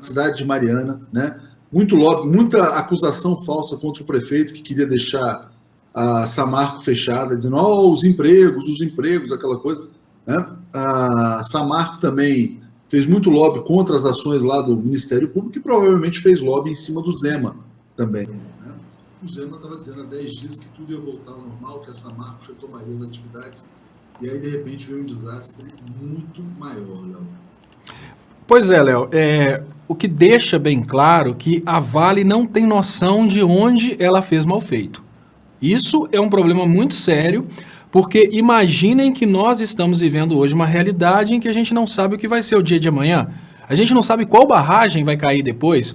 cidade de Mariana, né? Muito lobby, muita acusação falsa contra o prefeito que queria deixar a Samarco fechada, dizendo, os empregos, aquela coisa, né? A Samarco também fez muito lobby contra as ações lá do Ministério Público e provavelmente fez lobby em cima do Zema também, né? O Zema estava dizendo há 10 dias que tudo ia voltar ao normal, que a Samarco retomaria as atividades, e aí, de repente, veio um desastre muito maior, Léo. Pois é, Léo, o que deixa bem claro que a Vale não tem noção de onde ela fez mal feito. Isso é um problema muito sério, porque imaginem que nós estamos vivendo hoje uma realidade em que a gente não sabe o que vai ser o dia de amanhã. A gente não sabe qual barragem vai cair depois.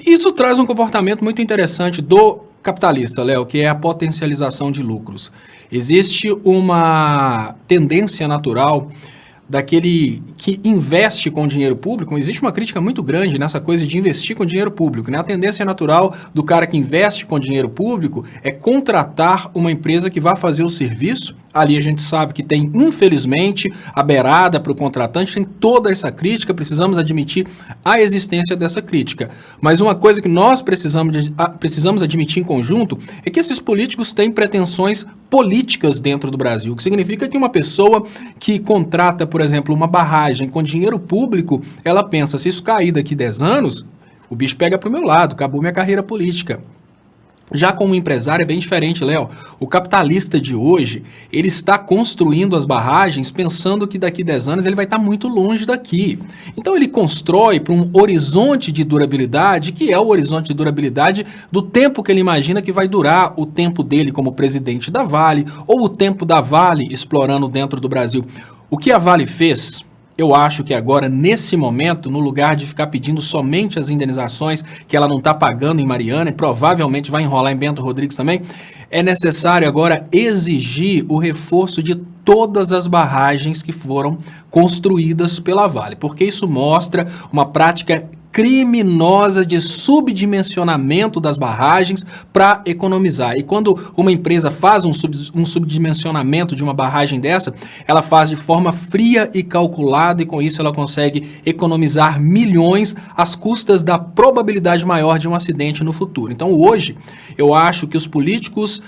Isso traz um comportamento muito interessante do capitalista, Léo, que é a potencialização de lucros. Existe uma tendência natural daquele que investe com dinheiro público. Existe uma crítica muito grande nessa coisa de investir com dinheiro público, né? A tendência natural do cara que investe com dinheiro público é contratar uma empresa que vai fazer o serviço. Ali a gente sabe que tem, infelizmente, a beirada para o contratante, tem toda essa crítica, precisamos admitir a existência dessa crítica. Mas uma coisa que nós precisamos admitir em conjunto é que esses políticos têm pretensões políticas dentro do Brasil, o que significa que uma pessoa que contrata, por exemplo, uma barragem com dinheiro público, ela pensa, se isso cair daqui 10 anos, o bicho pega para o meu lado, acabou minha carreira política. Já como empresário é bem diferente, Léo. O capitalista de hoje, ele está construindo as barragens pensando que daqui 10 anos ele vai estar muito longe daqui. Então ele constrói para um horizonte de durabilidade, que é o horizonte de durabilidade do tempo que ele imagina que vai durar o tempo dele como presidente da Vale, ou o tempo da Vale explorando dentro do Brasil. O que a Vale fez... Eu acho que agora, nesse momento, no lugar de ficar pedindo somente as indenizações que ela não está pagando em Mariana, e provavelmente vai enrolar em Bento Rodrigues também, é necessário agora exigir o reforço de todas as barragens que foram construídas pela Vale, porque isso mostra uma prática criminosa de subdimensionamento das barragens para economizar. E quando uma empresa faz um subdimensionamento de uma barragem dessa, ela faz de forma fria e calculada e com isso ela consegue economizar milhões às custas da probabilidade maior de um acidente no futuro. Então hoje, eu acho que os políticos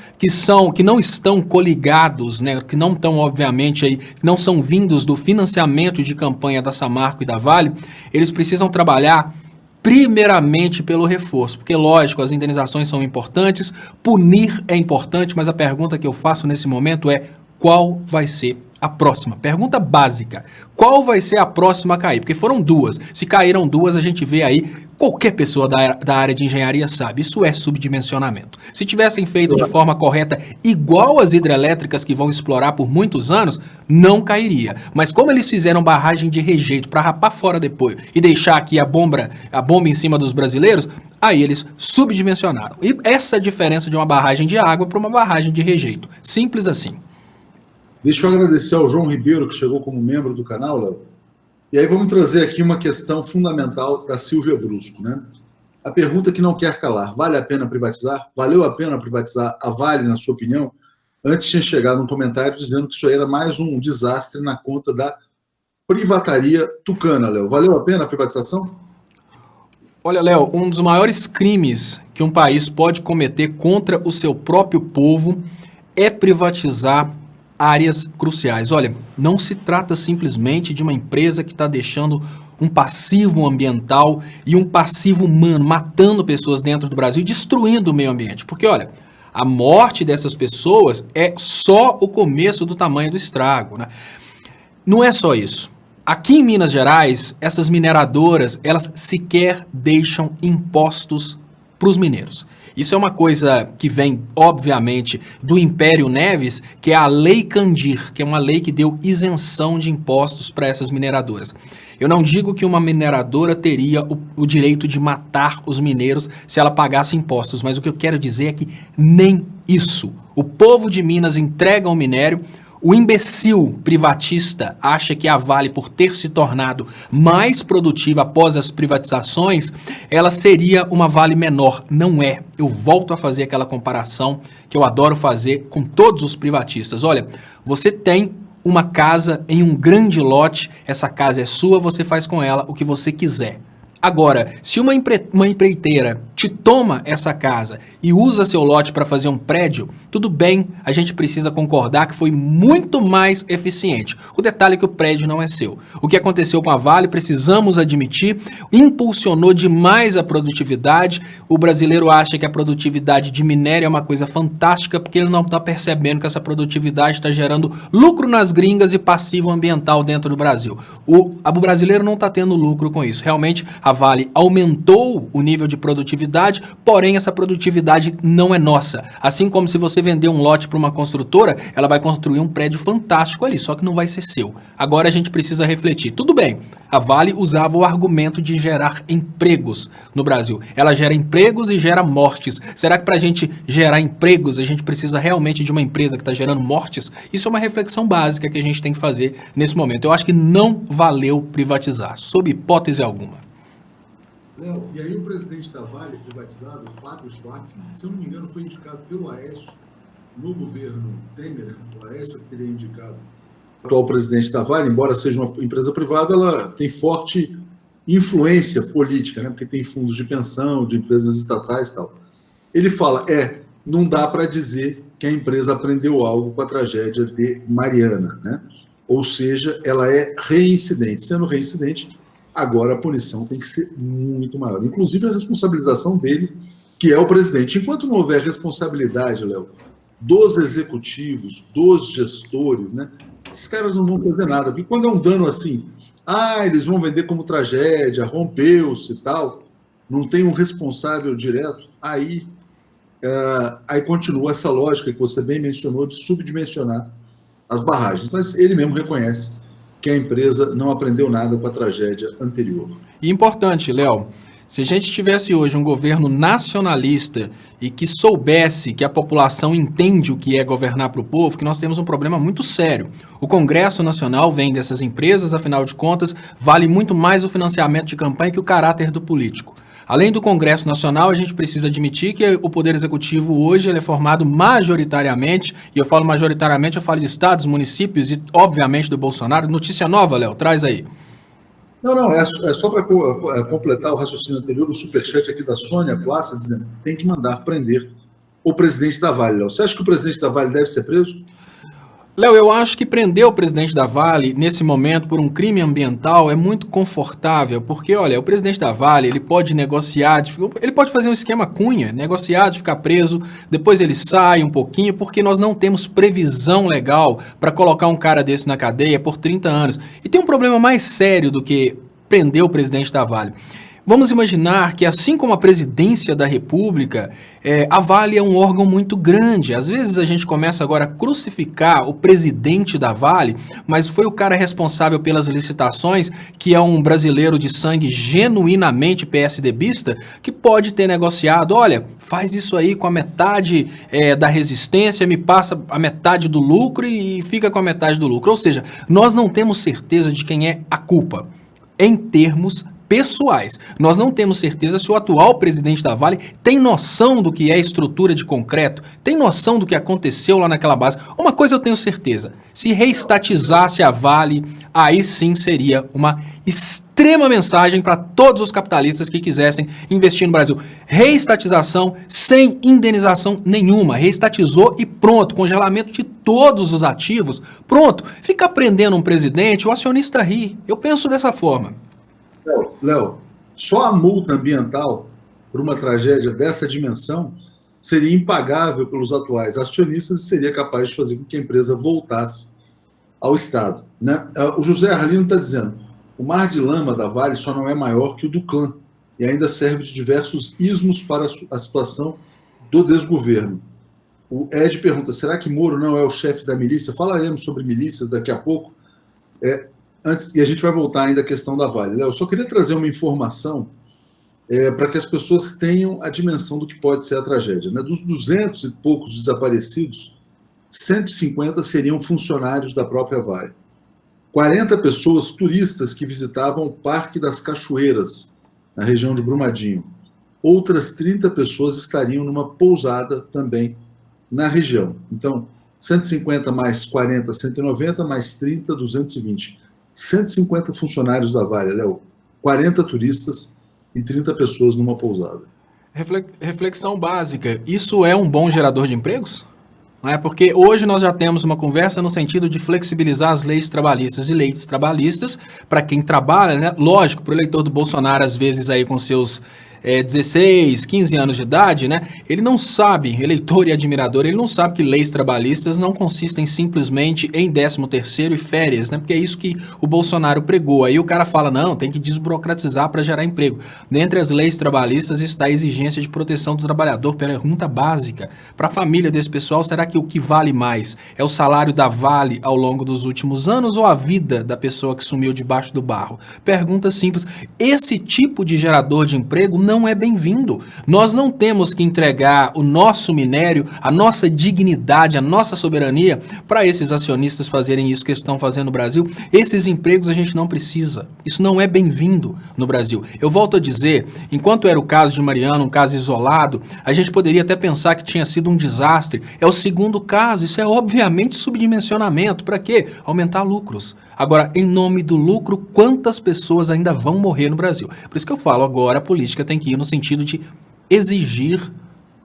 que não estão coligados, né, que não estão obviamente aí, que não são vindos do financiamento de campanha da Samarco e da Vale, eles precisam trabalhar primeiramente pelo reforço, porque lógico, as indenizações são importantes, punir é importante, mas a pergunta que eu faço nesse momento é qual vai ser a próxima? Pergunta básica. Qual vai ser a próxima a cair? Porque foram duas. Se caíram duas, a gente vê aí, qualquer pessoa da área de engenharia sabe, isso é subdimensionamento. Se tivessem feito de forma correta, igual as hidrelétricas que vão explorar por muitos anos, não cairia. Mas como eles fizeram barragem de rejeito para rapar fora depois e deixar aqui a bomba em cima dos brasileiros, aí eles subdimensionaram. E essa é a diferença de uma barragem de água para uma barragem de rejeito. Simples assim. Deixa eu agradecer ao João Ribeiro, que chegou como membro do canal, Léo. E aí vamos trazer aqui uma questão fundamental da Silvia Brusco, né? A pergunta que não quer calar, vale a pena privatizar? Valeu a pena privatizar a Vale, na sua opinião? Antes tinha chegado um comentário dizendo que isso aí era mais um desastre na conta da privataria tucana, Léo. Valeu a pena a privatização? Olha, Léo, um dos maiores crimes que um país pode cometer contra o seu próprio povo é privatizar áreas cruciais. Olha, não se trata simplesmente de uma empresa que está deixando um passivo ambiental e um passivo humano, matando pessoas dentro do Brasil e destruindo o meio ambiente. Porque, olha, a morte dessas pessoas é só o começo do tamanho do estrago, né? Não é só isso. Aqui em Minas Gerais, essas mineradoras, elas sequer deixam impostos para os mineiros. Isso é uma coisa que vem, obviamente, do Império Neves, que é a Lei Candir, que é uma lei que deu isenção de impostos para essas mineradoras. Eu não digo que uma mineradora teria o direito de matar os mineiros se ela pagasse impostos, mas o que eu quero dizer é que nem isso. O povo de Minas entrega o minério. O imbecil privatista acha que a Vale, por ter se tornado mais produtiva após as privatizações, ela seria uma Vale menor. Não é. Eu volto a fazer aquela comparação que eu adoro fazer com todos os privatistas. Olha, você tem uma casa em um grande lote, essa casa é sua, você faz com ela o que você quiser. Agora, se uma empreiteira te toma essa casa e usa seu lote para fazer um prédio, tudo bem, a gente precisa concordar que foi muito mais eficiente. O detalhe é que o prédio não é seu. O que aconteceu com a Vale, precisamos admitir, impulsionou demais a produtividade. O brasileiro acha que a produtividade de minério é uma coisa fantástica porque ele não está percebendo que essa produtividade está gerando lucro nas gringas e passivo ambiental dentro do Brasil. O brasileiro não está tendo lucro com isso. Realmente, a Vale aumentou o nível de produtividade, porém essa produtividade não é nossa. Assim como se você vender um lote para uma construtora, ela vai construir um prédio fantástico ali, só que não vai ser seu. Agora a gente precisa refletir. Tudo bem, a Vale usava o argumento de gerar empregos no Brasil. Ela gera empregos e gera mortes. Será que para a gente gerar empregos, a gente precisa realmente de uma empresa que está gerando mortes? Isso é uma reflexão básica que a gente tem que fazer nesse momento. Eu acho que não valeu privatizar, sob hipótese alguma. Léo, e aí o presidente da Vale, privatizado, Fábio Schwartzman, se eu não me engano, foi indicado pelo Aécio no governo Temer. O Aécio que teria indicado o atual presidente da Vale, embora seja uma empresa privada, ela tem forte influência política, né? Porque tem fundos de pensão, de empresas estatais e tal. Ele fala, não dá para dizer que a empresa aprendeu algo com a tragédia de Mariana, né? Ou seja, ela é reincidente. Sendo reincidente, agora a punição tem que ser muito maior. Inclusive a responsabilização dele, que é o presidente. Enquanto não houver responsabilidade, Léo, dos executivos, dos gestores, né, esses caras não vão fazer nada. Porque quando é um dano assim, eles vão vender como tragédia, rompeu-se e tal, não tem um responsável direto, aí continua essa lógica que você bem mencionou de subdimensionar as barragens. Mas ele mesmo reconhece que a empresa não aprendeu nada com a tragédia anterior. E importante, Léo, se a gente tivesse hoje um governo nacionalista e que soubesse que a população entende o que é governar para o povo, que nós temos um problema muito sério. O Congresso Nacional vem dessas empresas, afinal de contas, vale muito mais o financiamento de campanha que o caráter do político. Além do Congresso Nacional, a gente precisa admitir que o Poder Executivo hoje ele é formado majoritariamente, e eu falo majoritariamente, eu falo de estados, municípios e, obviamente, do Bolsonaro. Notícia nova, Léo, traz aí. Não, é só para completar o raciocínio anterior, o superchat aqui da Sônia Plaça, dizendo que tem que mandar prender o presidente da Vale, Léo. Você acha que o presidente da Vale deve ser preso? Léo, eu acho que prender o presidente da Vale, nesse momento, por um crime ambiental, é muito confortável, porque, olha, o presidente da Vale, ele pode negociar, ele pode fazer um esquema Cunha, negociar de ficar preso, depois ele sai um pouquinho, porque nós não temos previsão legal para colocar um cara desse na cadeia por 30 anos. E tem um problema mais sério do que prender o presidente da Vale. Vamos imaginar que, assim como a presidência da República, a Vale é um órgão muito grande. Às vezes a gente começa agora a crucificar o presidente da Vale, mas foi o cara responsável pelas licitações, que é um brasileiro de sangue genuinamente PSDBista, que pode ter negociado, olha, faz isso aí com a metade da resistência, me passa a metade do lucro e fica com a metade do lucro. Ou seja, nós não temos certeza de quem é a culpa, em termos pessoais. Nós não temos certeza se o atual presidente da Vale tem noção do que é estrutura de concreto, tem noção do que aconteceu lá naquela base. Uma coisa eu tenho certeza, se reestatizasse a Vale, aí sim seria uma extrema mensagem para todos os capitalistas que quisessem investir no Brasil. Reestatização sem indenização nenhuma, reestatizou e pronto, congelamento de todos os ativos, pronto. Fica prendendo um presidente, o acionista ri. Eu penso dessa forma. Léo, só a multa ambiental por uma tragédia dessa dimensão seria impagável pelos atuais acionistas e seria capaz de fazer com que a empresa voltasse ao Estado, né? O José Arlino está dizendo, o mar de lama da Vale só não é maior que o do clã e ainda serve de diversos ismos para a situação do desgoverno. O Ed pergunta, será que Moro não é o chefe da milícia? Falaremos sobre milícias daqui a pouco. Antes, e a gente vai voltar ainda à questão da Vale. Eu só queria trazer uma informação para que as pessoas tenham a dimensão do que pode ser a tragédia. Né? Dos 200 e poucos desaparecidos, 150 seriam funcionários da própria Vale. 40 pessoas turistas que visitavam o Parque das Cachoeiras, na região de Brumadinho. Outras 30 pessoas estariam numa pousada também na região. Então, 150 mais 40, 190, mais 30, 220. 150 funcionários da Vale, Léo, 40 turistas e 30 pessoas numa pousada. Reflexão básica. Isso é um bom gerador de empregos? Não é? Porque hoje nós já temos uma conversa no sentido de flexibilizar as leis trabalhistas e leis trabalhistas para quem trabalha, né? Lógico, para o eleitor do Bolsonaro, às vezes aí com seus 16, 15 anos de idade, né? Ele não sabe, eleitor e admirador, ele não sabe que leis trabalhistas não consistem simplesmente em 13º e férias, né? Porque é isso que o Bolsonaro pregou. Aí o cara fala, não, tem que desburocratizar para gerar emprego. Dentre as leis trabalhistas está a exigência de proteção do trabalhador. Pergunta básica, para a família desse pessoal, será que o que vale mais é o salário da Vale ao longo dos últimos anos ou a vida da pessoa que sumiu debaixo do barro? Pergunta simples. Esse tipo de gerador de emprego não é bem-vindo. Nós não temos que entregar o nosso minério, a nossa dignidade, a nossa soberania para esses acionistas fazerem isso que eles estão fazendo no Brasil. Esses empregos a gente não precisa. Isso não é bem-vindo no Brasil. Eu volto a dizer, enquanto era o caso de Mariana, um caso isolado, a gente poderia até pensar que tinha sido um desastre. É o segundo caso. Isso é obviamente subdimensionamento. Para quê? Aumentar lucros. Agora, em nome do lucro, quantas pessoas ainda vão morrer no Brasil? Por isso que eu falo agora, a política tem que ir no sentido de exigir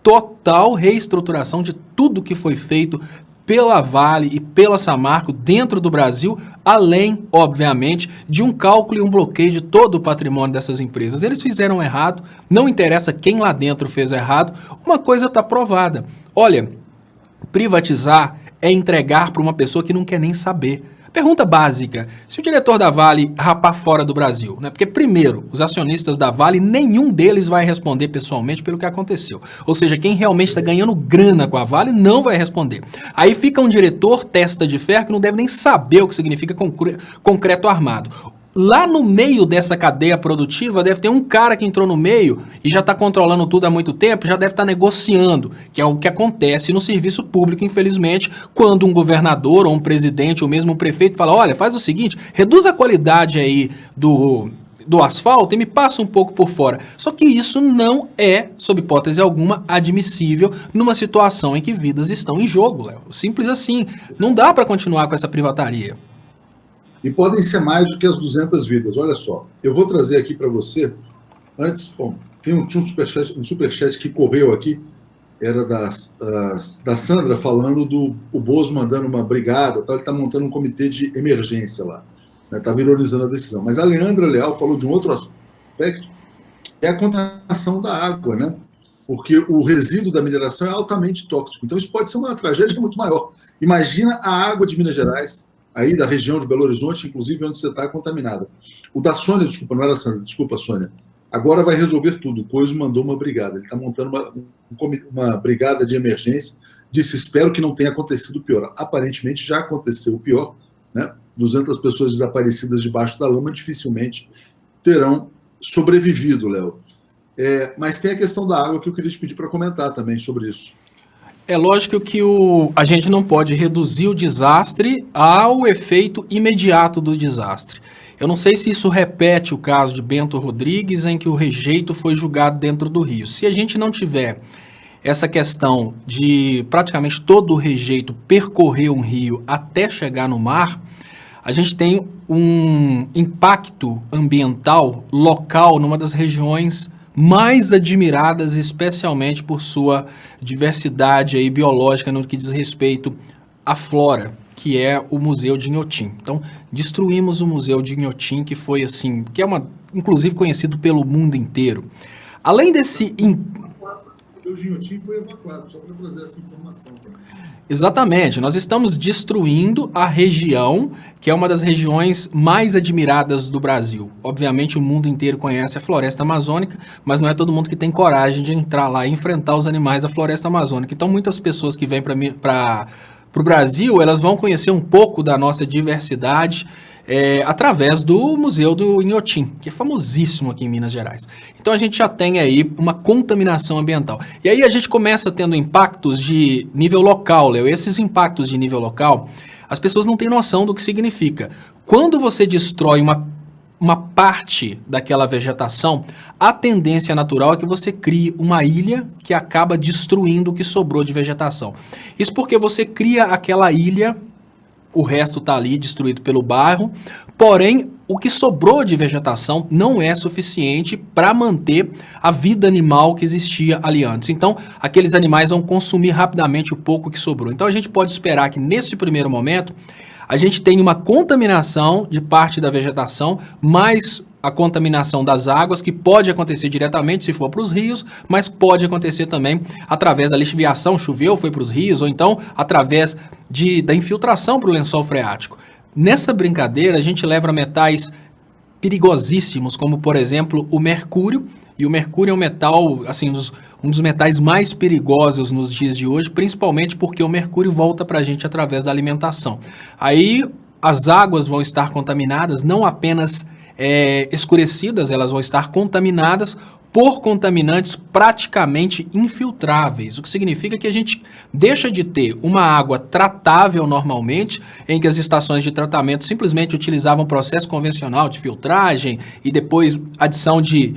total reestruturação de tudo que foi feito pela Vale e pela Samarco dentro do Brasil, além, obviamente, de um cálculo e um bloqueio de todo o patrimônio dessas empresas. Eles fizeram errado, não interessa quem lá dentro fez errado, uma coisa está provada. Olha, privatizar é entregar para uma pessoa que não quer nem saber. Pergunta básica, se o diretor da Vale rapar fora do Brasil, né? Porque primeiro, os acionistas da Vale, nenhum deles vai responder pessoalmente pelo que aconteceu. Ou seja, quem realmente está ganhando grana com a Vale não vai responder. Aí fica um diretor testa de ferro que não deve nem saber o que significa concreto armado. Lá no meio dessa cadeia produtiva deve ter um cara que entrou no meio e já está controlando tudo há muito tempo, já deve estar negociando, que é o que acontece no serviço público, infelizmente, quando um governador ou um presidente ou mesmo um prefeito fala, olha, faz o seguinte, reduz a qualidade aí do asfalto e me passa um pouco por fora. Só que isso não é, sob hipótese alguma, admissível numa situação em que vidas estão em jogo, Léo. Simples assim. Não dá para continuar com essa privataria. E podem ser mais do que as 200 vidas. Olha só, eu vou trazer aqui para você, antes, bom, tinha um superchat que correu aqui, era da Sandra falando do Bozo mandando uma brigada, tal, ele está montando um comitê de emergência lá, está vironizando a decisão. Mas a Leandra Leal falou de um outro aspecto, que é a contaminação da água, né? Porque o resíduo da mineração é altamente tóxico. Então isso pode ser uma tragédia muito maior. Imagina a água de Minas Gerais, aí da região de Belo Horizonte, inclusive onde você está contaminada. O da Sônia, desculpa, não era a Sandra, desculpa, Sônia, agora vai resolver tudo. O Coiso mandou uma brigada, ele está montando uma brigada de emergência, disse, espero que não tenha acontecido o pior. Aparentemente já aconteceu o pior, né? 200 pessoas desaparecidas debaixo da lama dificilmente terão sobrevivido, Léo. Mas tem a questão da água que eu queria te pedir para comentar também sobre isso. É lógico que a gente não pode reduzir o desastre ao efeito imediato do desastre. Eu não sei se isso repete o caso de Bento Rodrigues, em que o rejeito foi julgado dentro do rio. Se a gente não tiver essa questão de praticamente todo o rejeito percorrer um rio até chegar no mar, a gente tem um impacto ambiental local numa das regiões mais admiradas, especialmente por sua diversidade aí biológica no que diz respeito à flora, que é o Museu de Inhotim. Então, destruímos o Museu de Inhotim, que foi assim, que é inclusive conhecido pelo mundo inteiro. Além desse... O Inhotim foi evacuado, só para trazer essa informação também. Exatamente, nós estamos destruindo a região, que é uma das regiões mais admiradas do Brasil. Obviamente o mundo inteiro conhece a floresta amazônica, mas não é todo mundo que tem coragem de entrar lá e enfrentar os animais da floresta amazônica. Então muitas pessoas que vêm para o Brasil, elas vão conhecer um pouco da nossa diversidade através do Museu do Inhotim, que é famosíssimo aqui em Minas Gerais. Então a gente já tem aí uma contaminação ambiental. E aí a gente começa tendo impactos de nível local, Léo. Esses impactos de nível local, as pessoas não têm noção do que significa. Quando você destrói uma parte daquela vegetação, a tendência natural é que você crie uma ilha que acaba destruindo o que sobrou de vegetação. Isso porque você cria aquela ilha, o resto está ali destruído pelo bairro, porém o que sobrou de vegetação não é suficiente para manter a vida animal que existia ali antes. Então, aqueles animais vão consumir rapidamente o pouco que sobrou. Então, a gente pode esperar que, nesse primeiro momento, a gente tenha uma contaminação de parte da vegetação, mais a contaminação das águas, que pode acontecer diretamente se for para os rios, mas pode acontecer também através da lixiviação, choveu, foi para os rios, ou então através da infiltração para o lençol freático. Nessa brincadeira, a gente leva metais perigosíssimos, como, por exemplo, o mercúrio, e o mercúrio é um metal, assim, um dos metais mais perigosos nos dias de hoje, principalmente porque o mercúrio volta para a gente através da alimentação. Aí, as águas vão estar contaminadas, não apenas escurecidas, elas vão estar contaminadas por contaminantes praticamente infiltráveis, o que significa que a gente deixa de ter uma água tratável normalmente, em que as estações de tratamento simplesmente utilizavam processo convencional de filtragem e depois adição de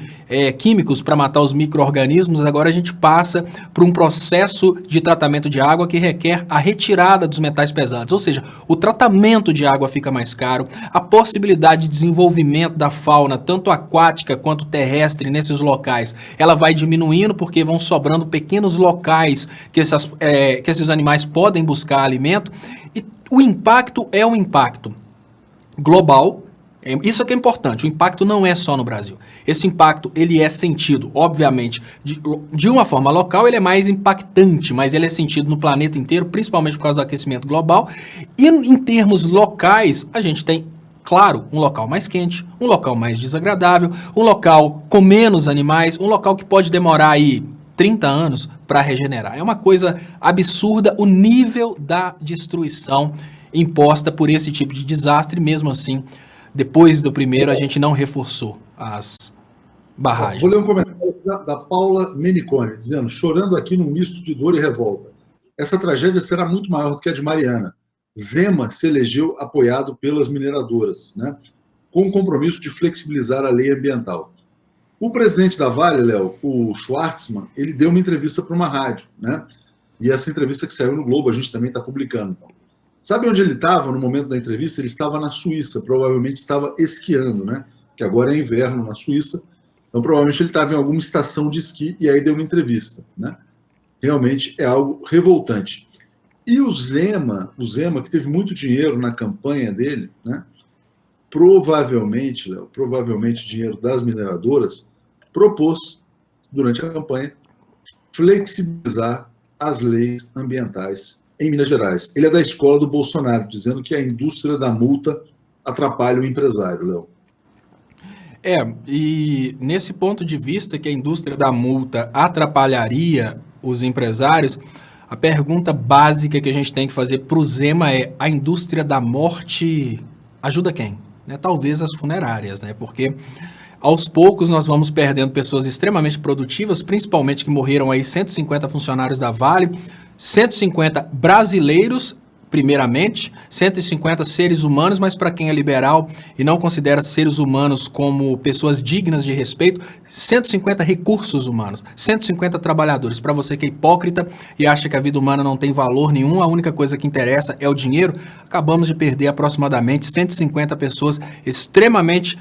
químicos para matar os micro-organismos. Agora a gente passa por um processo de tratamento de água que requer a retirada dos metais pesados, ou seja, o tratamento de água fica mais caro, a possibilidade de desenvolvimento da fauna, tanto aquática quanto terrestre, nesses locais, ela vai diminuindo porque vão sobrando pequenos locais que esses animais podem buscar alimento, e o impacto é um impacto global. Isso aqui é importante, o impacto não é só no Brasil. Esse impacto, ele é sentido, obviamente, de uma forma local, ele é mais impactante, mas ele é sentido no planeta inteiro, principalmente por causa do aquecimento global. E em termos locais, a gente tem, claro, um local mais quente, um local mais desagradável, um local com menos animais, um local que pode demorar aí 30 anos para regenerar. É uma coisa absurda o nível da destruição imposta por esse tipo de desastre. Mesmo assim, depois do primeiro, a gente não reforçou as barragens. Vou ler um comentário da Paula Menicone, dizendo: chorando aqui num misto de dor e revolta. Essa tragédia será muito maior do que a de Mariana. Zema se elegeu apoiado pelas mineradoras, né, com o compromisso de flexibilizar a lei ambiental. O presidente da Vale, Léo, o Schwartzman, ele deu uma entrevista para uma rádio, né, e essa entrevista que saiu no Globo, a gente também está publicando. Sabe onde ele estava no momento da entrevista? Ele estava na Suíça, provavelmente estava esquiando, né, que agora é inverno na Suíça, então provavelmente ele estava em alguma estação de esqui e aí deu uma entrevista, né. Realmente é algo revoltante. E o Zema, que teve muito dinheiro na campanha dele, né, provavelmente, Léo, dinheiro das mineradoras, propôs, durante a campanha, flexibilizar as leis ambientais em Minas Gerais. Ele é da escola do Bolsonaro, dizendo que a indústria da multa atrapalha o empresário, Léo. E nesse ponto de vista que a indústria da multa atrapalharia os empresários, a pergunta básica que a gente tem que fazer para o Zema é: a indústria da morte ajuda quem? Né? Talvez as funerárias, né? Porque aos poucos nós vamos perdendo pessoas extremamente produtivas, principalmente que morreram aí 150 funcionários da Vale, 150 brasileiros, primeiramente, 150 seres humanos, mas para quem é liberal e não considera seres humanos como pessoas dignas de respeito, 150 recursos humanos, 150 trabalhadores. Para você que é hipócrita e acha que a vida humana não tem valor nenhum, a única coisa que interessa é o dinheiro, acabamos de perder aproximadamente 150 pessoas extremamente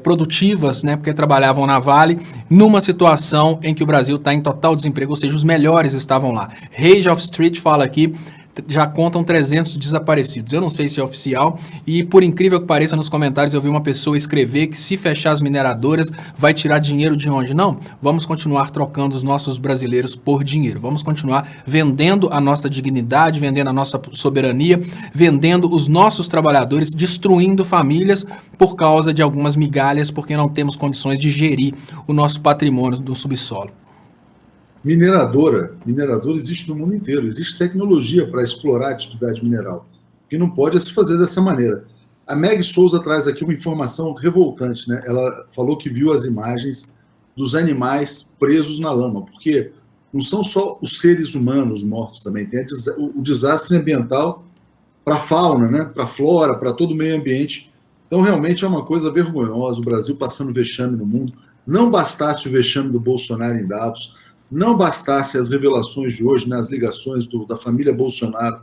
produtivas, né, porque trabalhavam na Vale, numa situação em que o Brasil está em total desemprego, ou seja, os melhores estavam lá. Rage of Street fala aqui, já contam 300 desaparecidos. Eu não sei se é oficial e, por incrível que pareça, nos comentários eu vi uma pessoa escrever que se fechar as mineradoras vai tirar dinheiro de onde? Não, vamos continuar trocando os nossos brasileiros por dinheiro. Vamos continuar vendendo a nossa dignidade, vendendo a nossa soberania, vendendo os nossos trabalhadores, destruindo famílias por causa de algumas migalhas, porque não temos condições de gerir o nosso patrimônio do subsolo. Mineradora existe no mundo inteiro, existe tecnologia para explorar a atividade mineral, que não pode se fazer dessa maneira. A Meg Souza traz aqui uma informação revoltante, né? Ela falou que viu as imagens dos animais presos na lama, porque não são só os seres humanos mortos também, tem o desastre ambiental para a fauna, né? Para a flora, para todo o meio ambiente. Então, realmente é uma coisa vergonhosa, o Brasil passando vexame no mundo. Não bastasse o vexame do Bolsonaro em Davos, não bastasse as revelações de hoje, né, as ligações da família Bolsonaro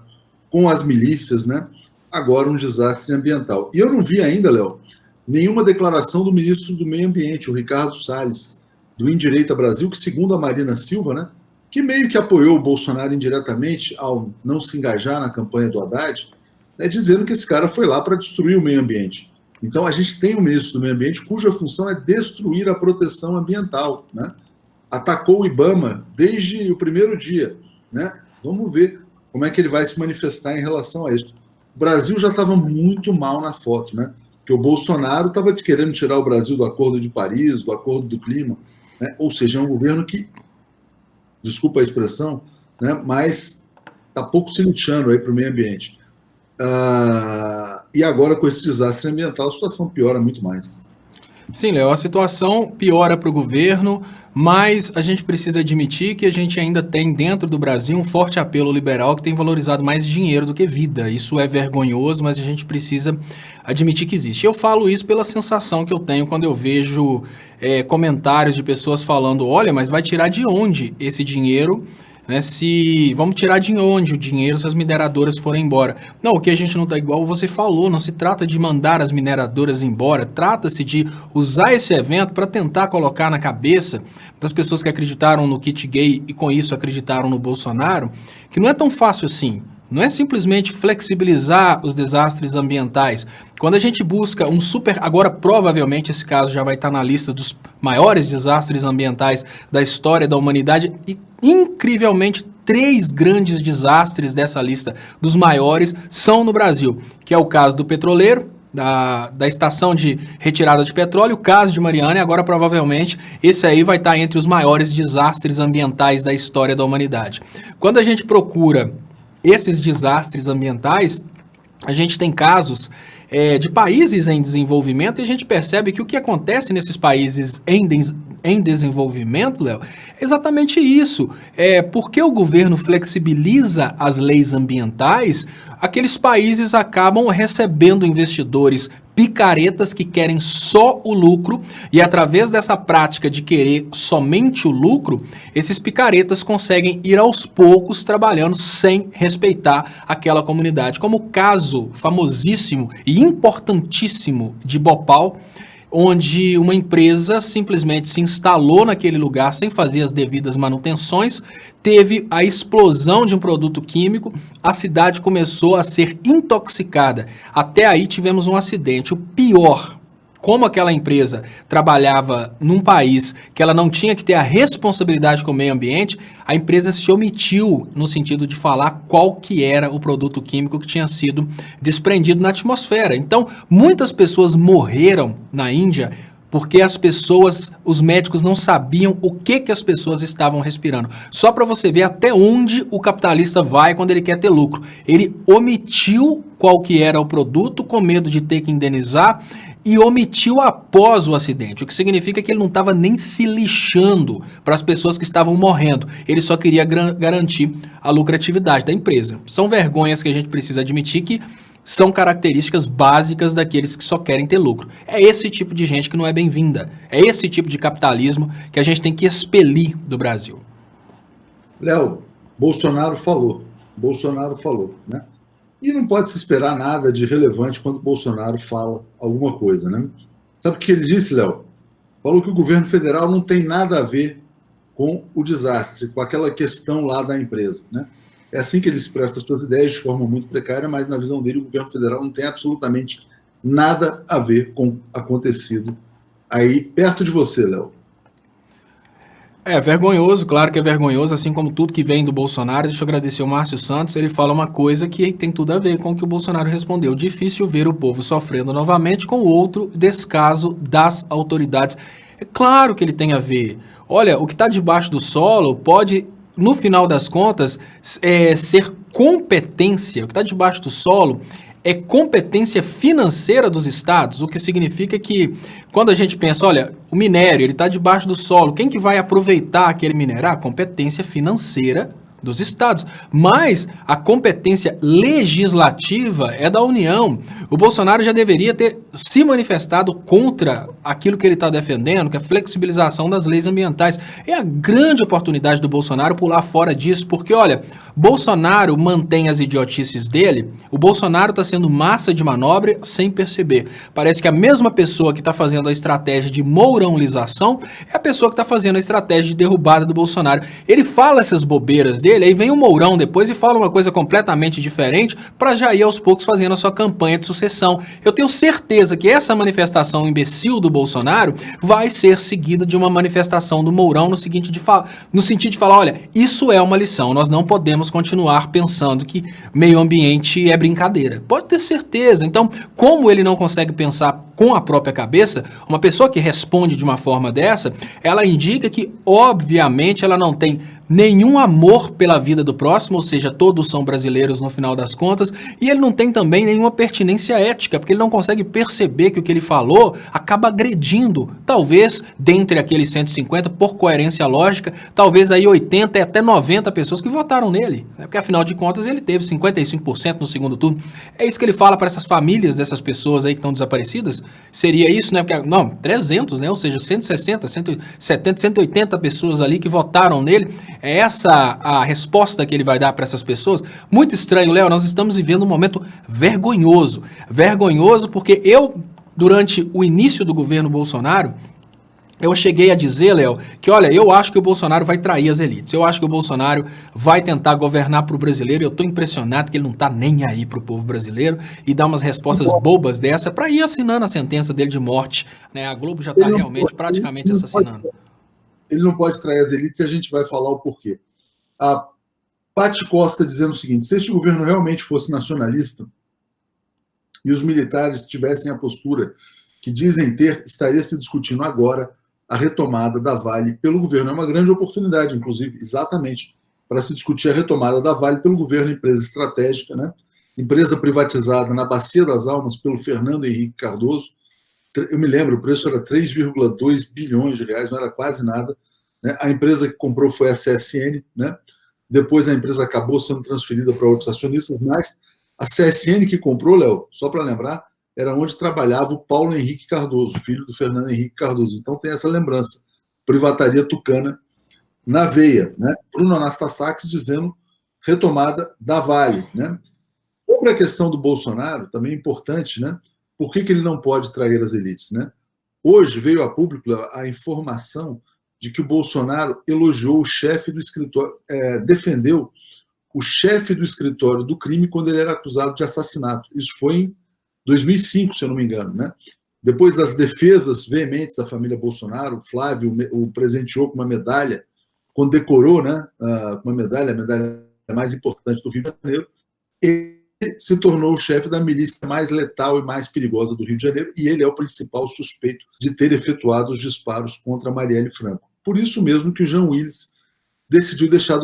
com as milícias, né, agora um desastre ambiental. E eu não vi ainda, Léo, nenhuma declaração do ministro do Meio Ambiente, o Ricardo Salles, do Indireita Brasil, que, segundo a Marina Silva, né, que meio que apoiou o Bolsonaro indiretamente ao não se engajar na campanha do Haddad, né, dizendo que esse cara foi lá para destruir o meio ambiente. Então, a gente tem um ministro do Meio Ambiente cuja função é destruir a proteção ambiental, né? Atacou o IBAMA desde o primeiro dia, né? Vamos ver como é que ele vai se manifestar em relação a isso. O Brasil já estava muito mal na foto, né? Porque o Bolsonaro estava querendo tirar o Brasil do Acordo de Paris, do Acordo do Clima, né? Ou seja, é um governo que, desculpa a expressão, né? Mas está pouco se lixando aí para o meio ambiente. E agora, com esse desastre ambiental, a situação piora muito mais. Sim, Léo, a situação piora para o governo, mas a gente precisa admitir que a gente ainda tem dentro do Brasil um forte apelo liberal que tem valorizado mais dinheiro do que vida. Isso é vergonhoso, mas a gente precisa admitir que existe. Eu falo isso pela sensação que eu tenho quando eu vejo comentários de pessoas falando, olha, mas vai tirar de onde esse dinheiro? Né, vamos tirar de onde o dinheiro se as mineradoras forem embora. Não, o que a gente não está igual você falou, não se trata de mandar as mineradoras embora, trata-se de usar esse evento para tentar colocar na cabeça das pessoas que acreditaram no kit gay e com isso acreditaram no Bolsonaro, que não é tão fácil assim. Não é simplesmente flexibilizar os desastres ambientais. Quando a gente busca agora provavelmente esse caso já vai estar na lista dos maiores desastres ambientais da história da humanidade e incrivelmente 3 grandes desastres dessa lista dos maiores são no Brasil, que é o caso do petroleiro, da estação de retirada de petróleo, o caso de Mariana, e agora provavelmente esse aí vai estar entre os maiores desastres ambientais da história da humanidade. Quando a gente procura esses desastres ambientais, a gente tem casos de países em desenvolvimento e a gente percebe que o que acontece nesses países em desenvolvimento, Léo, é exatamente isso. Porque o governo flexibiliza as leis ambientais, aqueles países acabam recebendo investidores picaretas que querem só o lucro e através dessa prática de querer somente o lucro, esses picaretas conseguem ir aos poucos trabalhando sem respeitar aquela comunidade. Como o caso famosíssimo e importantíssimo de Bhopal, onde uma empresa simplesmente se instalou naquele lugar sem fazer as devidas manutenções, teve a explosão de um produto químico, a cidade começou a ser intoxicada. Até aí tivemos um acidente. O pior, como aquela empresa trabalhava num país que ela não tinha que ter a responsabilidade com o meio ambiente, a empresa se omitiu no sentido de falar qual que era o produto químico que tinha sido desprendido na atmosfera. Então, muitas pessoas morreram na Índia porque os médicos não sabiam o que as pessoas estavam respirando. Só para você ver até onde o capitalista vai quando ele quer ter lucro. Ele omitiu qual que era o produto com medo de ter que indenizar e omitiu após o acidente, o que significa que ele não estava nem se lixando para as pessoas que estavam morrendo. Ele só queria garantir a lucratividade da empresa. São vergonhas que a gente precisa admitir que são características básicas daqueles que só querem ter lucro. É esse tipo de gente que não é bem-vinda. É esse tipo de capitalismo que a gente tem que expelir do Brasil. Léo, Bolsonaro falou, né? E não pode se esperar nada de relevante quando o Bolsonaro fala alguma coisa, né? Sabe o que ele disse, Léo? Falou que o governo federal não tem nada a ver com o desastre, com aquela questão lá da empresa, né? É assim que ele expressa as suas ideias de forma muito precária, mas na visão dele o governo federal não tem absolutamente nada a ver com o acontecido aí perto de você, Léo. É vergonhoso, claro que é vergonhoso, assim como tudo que vem do Bolsonaro. Deixa eu agradecer o Márcio Santos, ele fala uma coisa que tem tudo a ver com o que o Bolsonaro respondeu. Difícil ver o povo sofrendo novamente com o outro descaso das autoridades. É claro que ele tem a ver. Olha, o que está debaixo do solo pode, no final das contas, ser competência. O que está debaixo do solo é competência financeira dos estados, o que significa que quando a gente pensa, olha, o minério, ele está debaixo do solo, quem que vai aproveitar aquele minério? A competência financeira dos estados, mas a competência legislativa é da União. O Bolsonaro já deveria ter se manifestado contra aquilo que ele está defendendo, que é a flexibilização das leis ambientais. É a grande oportunidade do Bolsonaro pular fora disso, porque, olha, Bolsonaro mantém as idiotices dele, o Bolsonaro está sendo massa de manobra sem perceber. Parece que a mesma pessoa que está fazendo a estratégia de mourãolização é a pessoa que está fazendo a estratégia de derrubada do Bolsonaro. Ele fala essas bobeiras dele, aí vem o Mourão depois e fala uma coisa completamente diferente para já ir aos poucos fazendo a sua campanha de sucessão. Eu tenho certeza que essa manifestação imbecil do Bolsonaro vai ser seguida de uma manifestação do Mourão no sentido de falar, olha, isso é uma lição, nós não podemos continuar pensando que meio ambiente é brincadeira. Pode ter certeza. Então, como ele não consegue pensar com a própria cabeça, uma pessoa que responde de uma forma dessa, ela indica que, obviamente, ela não tem nenhum amor pela vida do próximo, ou seja, todos são brasileiros no final das contas, e ele não tem também nenhuma pertinência ética, porque ele não consegue perceber que o que ele falou acaba agredindo, talvez, dentre aqueles 150, por coerência lógica, talvez aí 80 e até 90 pessoas que votaram nele, né? Porque afinal de contas ele teve 55% no segundo turno. É isso que ele fala para essas famílias dessas pessoas aí que estão desaparecidas? Seria isso, né? Porque, não, 300, né? Ou seja, 160, 170, 180 pessoas ali que votaram nele. É essa a resposta que ele vai dar para essas pessoas? Muito estranho, Léo, nós estamos vivendo um momento vergonhoso. Vergonhoso porque durante o início do governo Bolsonaro, eu cheguei a dizer, Léo, que olha, eu acho que o Bolsonaro vai trair as elites. Eu acho que o Bolsonaro vai tentar governar para o brasileiro. Eu estou impressionado que ele não está nem aí para o povo brasileiro e dá umas respostas bobas dessa para ir assinando a sentença dele de morte. Né? A Globo já está realmente praticamente assassinando. Ele não pode trair as elites e a gente vai falar o porquê. A Paty Costa dizendo o seguinte: se este governo realmente fosse nacionalista e os militares tivessem a postura que dizem ter, estaria se discutindo agora a retomada da Vale pelo governo. É uma grande oportunidade, inclusive, exatamente, para se discutir a retomada da Vale pelo governo, empresa estratégica, né? Empresa privatizada na Bacia das Almas pelo Fernando Henrique Cardoso. Eu me lembro, o preço era 3,2 bilhões de reais, não era quase nada. Né? A empresa que comprou foi a CSN, né? Depois a empresa acabou sendo transferida para outros acionistas, mas a CSN que comprou, Léo, só para lembrar, era onde trabalhava o Paulo Henrique Cardoso, filho do Fernando Henrique Cardoso. Então tem essa lembrança. Privataria tucana na veia. Né? Bruno Anastassakis dizendo retomada da Vale. Né? Sobre a questão do Bolsonaro, também é importante, né? Por que ele não pode trair as elites? Né? Hoje veio a público a informação de que o Bolsonaro elogiou o chefe do escritório, defendeu o chefe do escritório do crime quando ele era acusado de assassinato. Isso foi em 2005, se eu não me engano. Né? Depois das defesas veementes da família Bolsonaro, o Flávio o presenteou com uma medalha, condecorou, né, uma medalha, a medalha mais importante do Rio de Janeiro, e se tornou o chefe da milícia mais letal e mais perigosa do Rio de Janeiro, e ele é o principal suspeito de ter efetuado os disparos contra Marielle Franco. Por isso mesmo que o Jean Willis decidiu deixar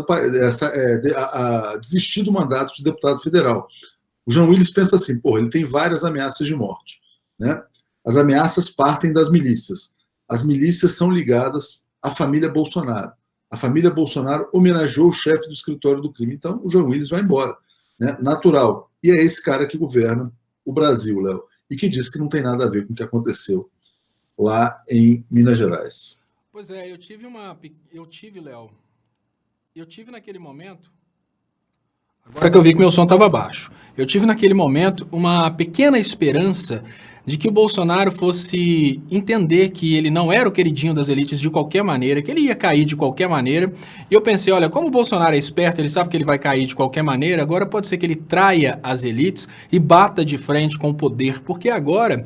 desistir do mandato de deputado federal. O Jean Willis pensa assim, ele tem várias ameaças de morte. Né? As ameaças partem das milícias. As milícias são ligadas à família Bolsonaro. A família Bolsonaro homenageou o chefe do escritório do crime, então o Jean Willis vai embora. Né? Natural. E é esse cara que governa o Brasil, Léo, e que diz que não tem nada a ver com o que aconteceu lá em Minas Gerais. Pois é, eu tive, Léo, naquele momento, agora que eu vi que meu som estava baixo, eu tive naquele momento uma pequena esperança de que o Bolsonaro fosse entender que ele não era o queridinho das elites de qualquer maneira, que ele ia cair de qualquer maneira. E eu pensei, olha, como o Bolsonaro é esperto, ele sabe que ele vai cair de qualquer maneira, agora pode ser que ele traia as elites e bata de frente com o poder, porque agora,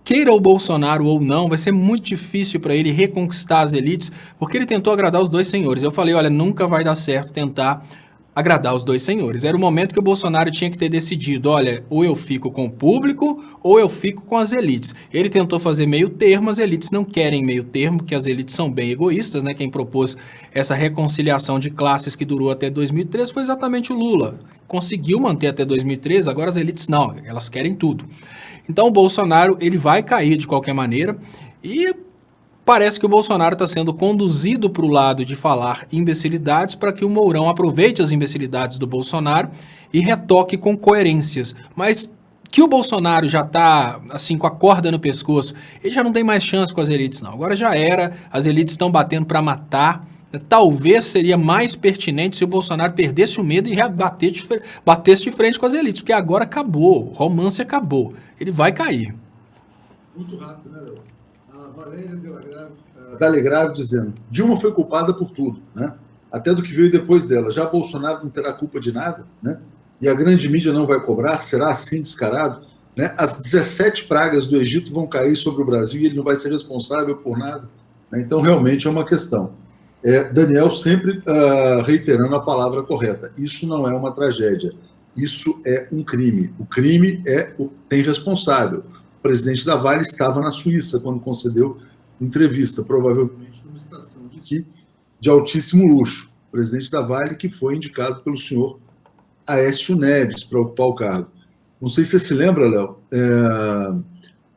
queira o Bolsonaro ou não, vai ser muito difícil para ele reconquistar as elites, porque ele tentou agradar os dois senhores. Eu falei, olha, nunca vai dar certo tentar agradar os dois senhores. Era o momento que o Bolsonaro tinha que ter decidido, olha, ou eu fico com o público, ou eu fico com as elites. Ele tentou fazer meio termo, as elites não querem meio termo, porque as elites são bem egoístas, né? Quem propôs essa reconciliação de classes que durou até 2013 foi exatamente o Lula. Conseguiu manter até 2013, agora as elites não, elas querem tudo. Então o Bolsonaro, ele vai cair de qualquer maneira e parece que o Bolsonaro está sendo conduzido para o lado de falar imbecilidades para que o Mourão aproveite as imbecilidades do Bolsonaro e retoque com coerências. Mas que o Bolsonaro já está assim com a corda no pescoço, ele já não tem mais chance com as elites não. Agora já era, as elites estão batendo para matar. Talvez seria mais pertinente se o Bolsonaro perdesse o medo e batesse de frente com as elites, porque agora acabou, o romance acabou, ele vai cair. Muito rápido, né, Léo? A Valéria Dalegrave dizendo: Dilma foi culpada por tudo, né? Até do que veio depois dela. Já Bolsonaro não terá culpa de nada, né? E a grande mídia não vai cobrar? Será assim descarado? Né? As 17 pragas do Egito vão cair sobre o Brasil e ele não vai ser responsável por nada, né? Então, realmente é uma questão. Daniel sempre reiterando a palavra correta. Isso não é uma tragédia. Isso é um crime. O crime tem responsável. O presidente da Vale estava na Suíça quando concedeu entrevista, provavelmente numa estação de esqui de altíssimo luxo. O presidente da Vale que foi indicado pelo senhor Aécio Neves para ocupar o cargo. Não sei se você se lembra, Léo,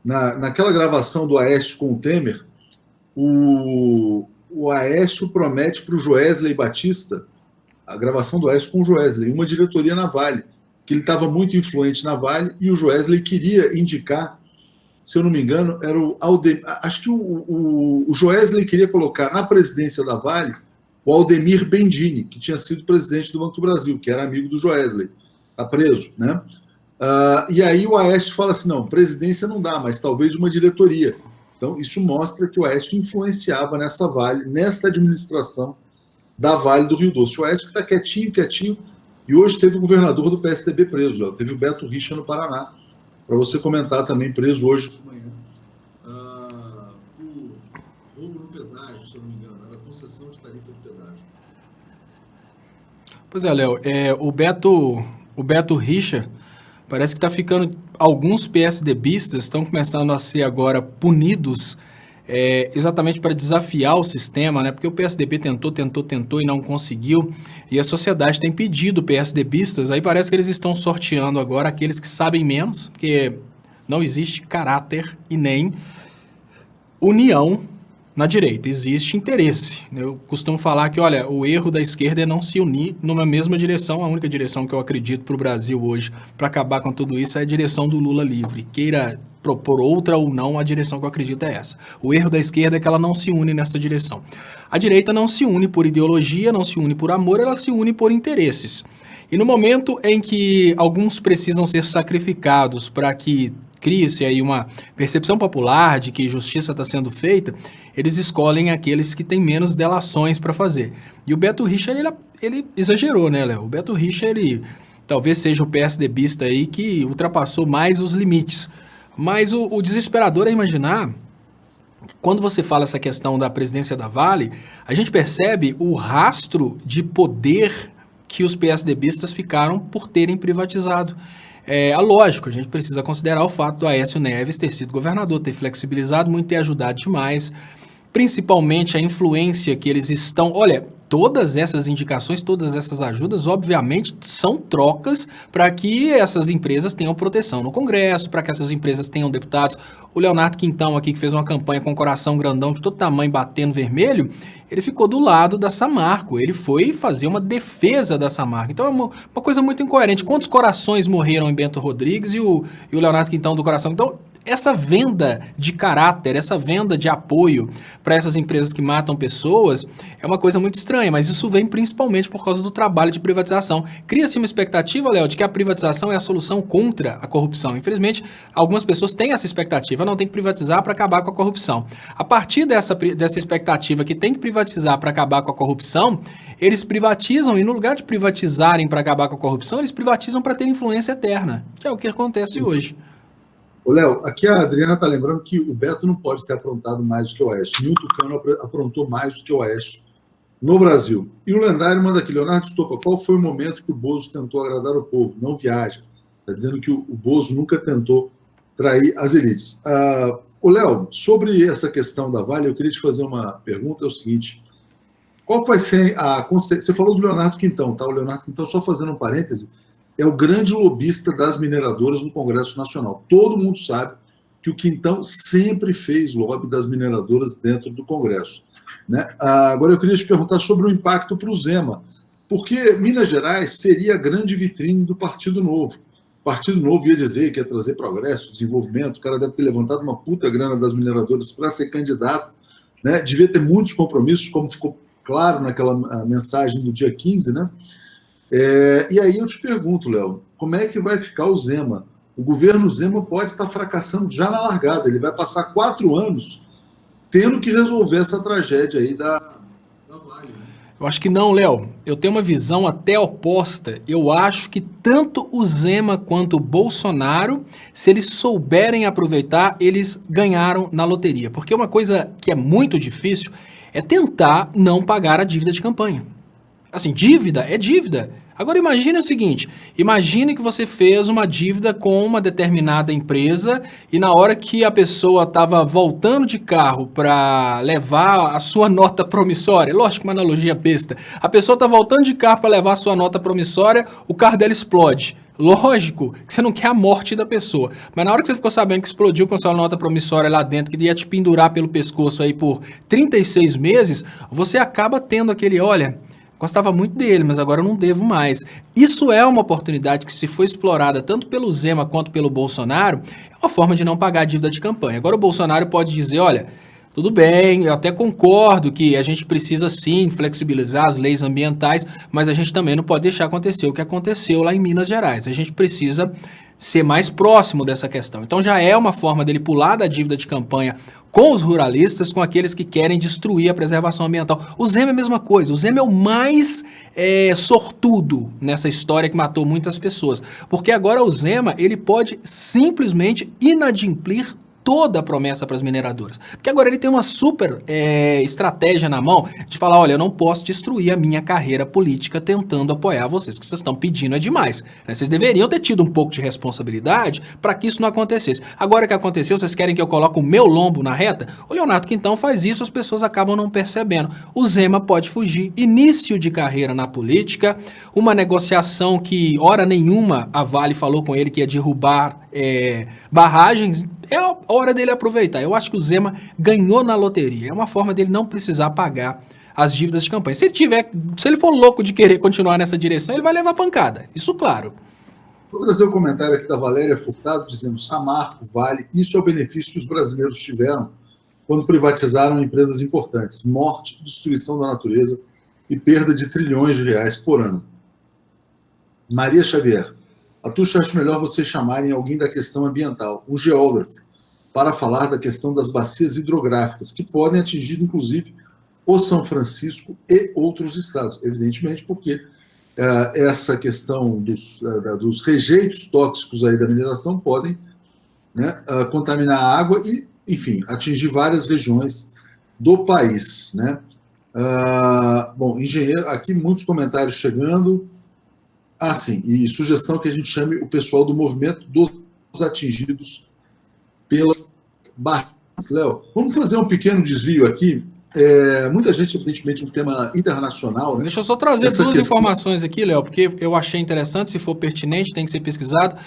naquela gravação do Aécio com o Temer, o Aécio promete para o Joesley Batista, a gravação do Aécio com o Joesley, uma diretoria na Vale, que ele estava muito influente na Vale e o Joesley queria indicar, se eu não me engano, era o Aldemir, acho que o Joesley queria colocar na presidência da Vale o Aldemir Bendini, que tinha sido presidente do Banco do Brasil, que era amigo do Joesley, está preso, né? E aí o Aécio fala assim, não, presidência não dá, mas talvez uma diretoria. Então, isso mostra que o Aécio influenciava nessa Vale, nesta administração da Vale do Rio Doce. O Aécio que está quietinho, e hoje teve o governador do PSDB preso, Léo. Teve o Beto Richa no Paraná, para você comentar também, preso hoje de manhã. O roubo no pedágio, se eu não me engano, era a concessão de tarifa de pedágio. Pois é, Léo, o Beto Richa parece que está ficando. Alguns PSDBistas estão começando a ser agora punidos exatamente para desafiar o sistema, né? Porque o PSDB tentou e não conseguiu. E a sociedade tem pedido PSDBistas, aí parece que eles estão sorteando agora aqueles que sabem menos, porque não existe caráter e nem união na direita, existe interesse. Eu costumo falar que, olha, o erro da esquerda é não se unir numa mesma direção. A única direção que eu acredito para o Brasil hoje, para acabar com tudo isso, é a direção do Lula livre. Queira propor outra ou não, a direção que eu acredito é essa. O erro da esquerda é que ela não se une nessa direção. A direita não se une por ideologia, não se une por amor, ela se une por interesses. E no momento em que alguns precisam ser sacrificados para que crie-se aí uma percepção popular de que justiça está sendo feita, eles escolhem aqueles que têm menos delações para fazer. E o Beto Richa, ele exagerou, né, Léo? O Beto Richa, ele talvez seja o PSDBista aí que ultrapassou mais os limites. Mas o desesperador é imaginar, quando você fala essa questão da presidência da Vale, a gente percebe o rastro de poder que os PSDBistas ficaram por terem privatizado. Lógico, a gente precisa considerar o fato do Aécio Neves ter sido governador, ter flexibilizado muito, ter ajudado demais, principalmente a influência que eles estão... Olha, todas essas indicações, todas essas ajudas, obviamente, são trocas para que essas empresas tenham proteção no Congresso, para que essas empresas tenham deputados. O Leonardo Quintão aqui, que fez uma campanha com um coração grandão de todo tamanho, batendo vermelho, ele ficou do lado da Samarco, ele foi fazer uma defesa da Samarco. Então é uma coisa muito incoerente. Quantos corações morreram em Bento Rodrigues e o Leonardo Quintão do coração? Então, essa venda de caráter, essa venda de apoio para essas empresas que matam pessoas é uma coisa muito estranha, mas isso vem principalmente por causa do trabalho de privatização. Cria-se uma expectativa, Léo, de que a privatização é a solução contra a corrupção. Infelizmente, algumas pessoas têm essa expectativa, não tem que privatizar para acabar com a corrupção. A partir dessa expectativa que tem que privatizar para acabar com a corrupção, eles privatizam e no lugar de privatizarem para acabar com a corrupção, eles privatizam para ter influência eterna, que é o que acontece hoje. Ô, Léo, aqui a Adriana está lembrando que o Beto não pode ter aprontado mais do que o Aécio. Nilton Cano aprontou mais do que o Aécio no Brasil. E o lendário manda aqui, Leonardo Stoppa, qual foi o momento que o Bozo tentou agradar o povo? Não viaja. Está dizendo que o Bozo nunca tentou trair as elites. Ô, Léo, sobre essa questão da Vale, eu queria te fazer uma pergunta, é o seguinte, qual vai ser Você falou do Leonardo Quintão, tá? O Leonardo Quintão, só fazendo um parêntese, é o grande lobista das mineradoras no Congresso Nacional. Todo mundo sabe que o Quintão sempre fez lobby das mineradoras dentro do Congresso. Né? Agora eu queria te perguntar sobre o impacto para o Zema, porque Minas Gerais seria a grande vitrine do Partido Novo. O Partido Novo ia dizer que ia trazer progresso, desenvolvimento, o cara deve ter levantado uma puta grana das mineradoras para ser candidato, né? Devia ter muitos compromissos, como ficou claro naquela mensagem do dia 15, né? E aí eu te pergunto, Léo, como é que vai ficar o Zema? O governo Zema pode estar fracassando já na largada, ele vai passar 4 anos tendo que resolver essa tragédia aí da Vale. Eu acho que não, Léo. Eu tenho uma visão até oposta. Eu acho que tanto o Zema quanto o Bolsonaro, se eles souberem aproveitar, eles ganharam na loteria. Porque uma coisa que é muito difícil é tentar não pagar a dívida de campanha. Assim, dívida é dívida. Agora imagine o seguinte, imagine que você fez uma dívida com uma determinada empresa e na hora que a pessoa estava voltando de carro para levar a sua nota promissória, lógico, uma analogia besta, a pessoa está voltando de carro para levar a sua nota promissória, o carro dela explode. Lógico que você não quer a morte da pessoa, mas na hora que você ficou sabendo que explodiu com sua nota promissória lá dentro, que ia te pendurar pelo pescoço aí por 36 meses, você acaba tendo aquele, olha... Gostava muito dele, mas agora eu não devo mais. Isso é uma oportunidade que, se for explorada tanto pelo Zema quanto pelo Bolsonaro, é uma forma de não pagar a dívida de campanha. Agora o Bolsonaro pode dizer, olha, tudo bem, eu até concordo que a gente precisa sim flexibilizar as leis ambientais, mas a gente também não pode deixar acontecer o que aconteceu lá em Minas Gerais. A gente precisa ser mais próximo dessa questão. Então já é uma forma dele pular da dívida de campanha com os ruralistas, com aqueles que querem destruir a preservação ambiental. O Zema é a mesma coisa. O Zema é o mais sortudo nessa história que matou muitas pessoas. Porque agora o Zema, ele pode simplesmente inadimplir toda a promessa para as mineradoras. Porque agora ele tem uma super estratégia na mão de falar, olha, eu não posso destruir a minha carreira política tentando apoiar vocês. O que vocês estão pedindo é demais. Né? Vocês deveriam ter tido um pouco de responsabilidade para que isso não acontecesse. Agora que aconteceu, vocês querem que eu coloque o meu lombo na reta? O Leonardo Quintão faz isso, as pessoas acabam não percebendo. O Zema pode fugir. Início de carreira na política, uma negociação que, hora nenhuma, a Vale falou com ele que ia derrubar barragens. É a hora dele aproveitar. Eu acho que o Zema ganhou na loteria. É uma forma dele não precisar pagar as dívidas de campanha. Se ele for louco de querer continuar nessa direção, ele vai levar pancada. Isso claro. Vou trazer um comentário aqui da Valéria Furtado, dizendo: Samarco, Vale, isso é o benefício que os brasileiros tiveram quando privatizaram empresas importantes. Morte, destruição da natureza e perda de trilhões de reais por ano. Maria Xavier: Atucha, acho melhor vocês chamarem alguém da questão ambiental, um geógrafo, para falar da questão das bacias hidrográficas, que podem atingir, inclusive, o São Francisco e outros estados. Evidentemente, porque essa questão dos rejeitos tóxicos aí da mineração podem, né, contaminar a água e, enfim, atingir várias regiões do país. Né? Bom, engenheiro, aqui muitos comentários chegando. Sim, e sugestão que a gente chame o pessoal do movimento dos atingidos pelas barras. Léo, vamos fazer um pequeno desvio aqui. Muita gente, evidentemente, um tema internacional. Né? Deixa eu só trazer duas informações aqui, Léo, porque eu achei interessante, se for pertinente, tem que ser pesquisado.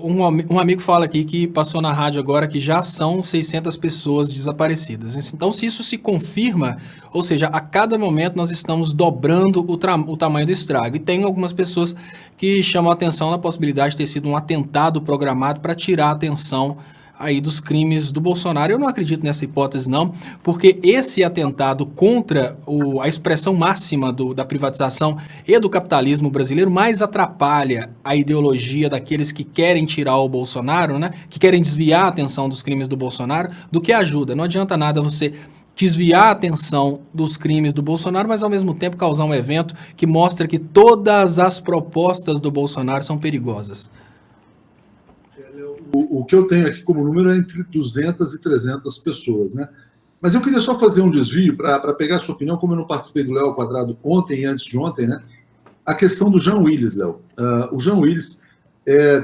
Um amigo fala aqui que passou na rádio agora que já são 600 pessoas desaparecidas. Então, se isso se confirma, ou seja, a cada momento nós estamos dobrando o tamanho do estrago. E tem algumas pessoas que chamam a atenção na possibilidade de ter sido um atentado programado para tirar a atenção aí dos crimes do Bolsonaro. Eu não acredito nessa hipótese não, porque esse atentado contra a expressão máxima da privatização e do capitalismo brasileiro mais atrapalha a ideologia daqueles que querem tirar o Bolsonaro, né? Que querem desviar a atenção dos crimes do Bolsonaro, do que ajuda. Não adianta nada você desviar a atenção dos crimes do Bolsonaro, mas ao mesmo tempo causar um evento que mostra que todas as propostas do Bolsonaro são perigosas. O que eu tenho aqui como número é entre 200 e 300 pessoas, né? Mas eu queria só fazer um desvio para pegar a sua opinião, como eu não participei do Léo Quadrado ontem e antes de ontem, né? A questão do Jean Willis, Léo. O Jean Willis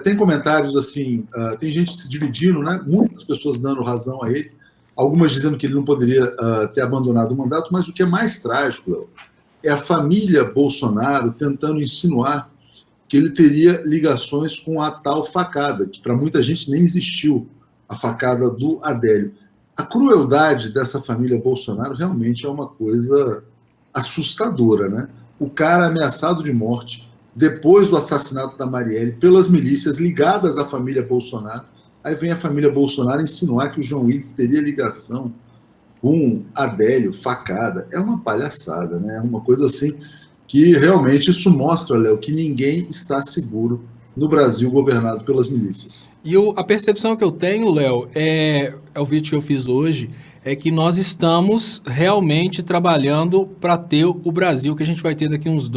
tem comentários assim, tem gente se dividindo, né? Muitas pessoas dando razão a ele, algumas dizendo que ele não poderia ter abandonado o mandato, mas o que é mais trágico, Léo, é a família Bolsonaro tentando insinuar que ele teria ligações com a tal facada, que para muita gente nem existiu, a facada do Adélio. A crueldade dessa família Bolsonaro realmente é uma coisa assustadora, né? O cara ameaçado de morte depois do assassinato da Marielle pelas milícias ligadas à família Bolsonaro. Aí vem a família Bolsonaro insinuar que o João Willis teria ligação com Adélio, facada. É uma palhaçada, né? É uma coisa assim que realmente isso mostra, Léo, que ninguém está seguro no Brasil governado pelas milícias. E a percepção que eu tenho, Léo, é o vídeo que eu fiz hoje, é que nós estamos realmente trabalhando para ter o Brasil que a gente vai ter daqui uns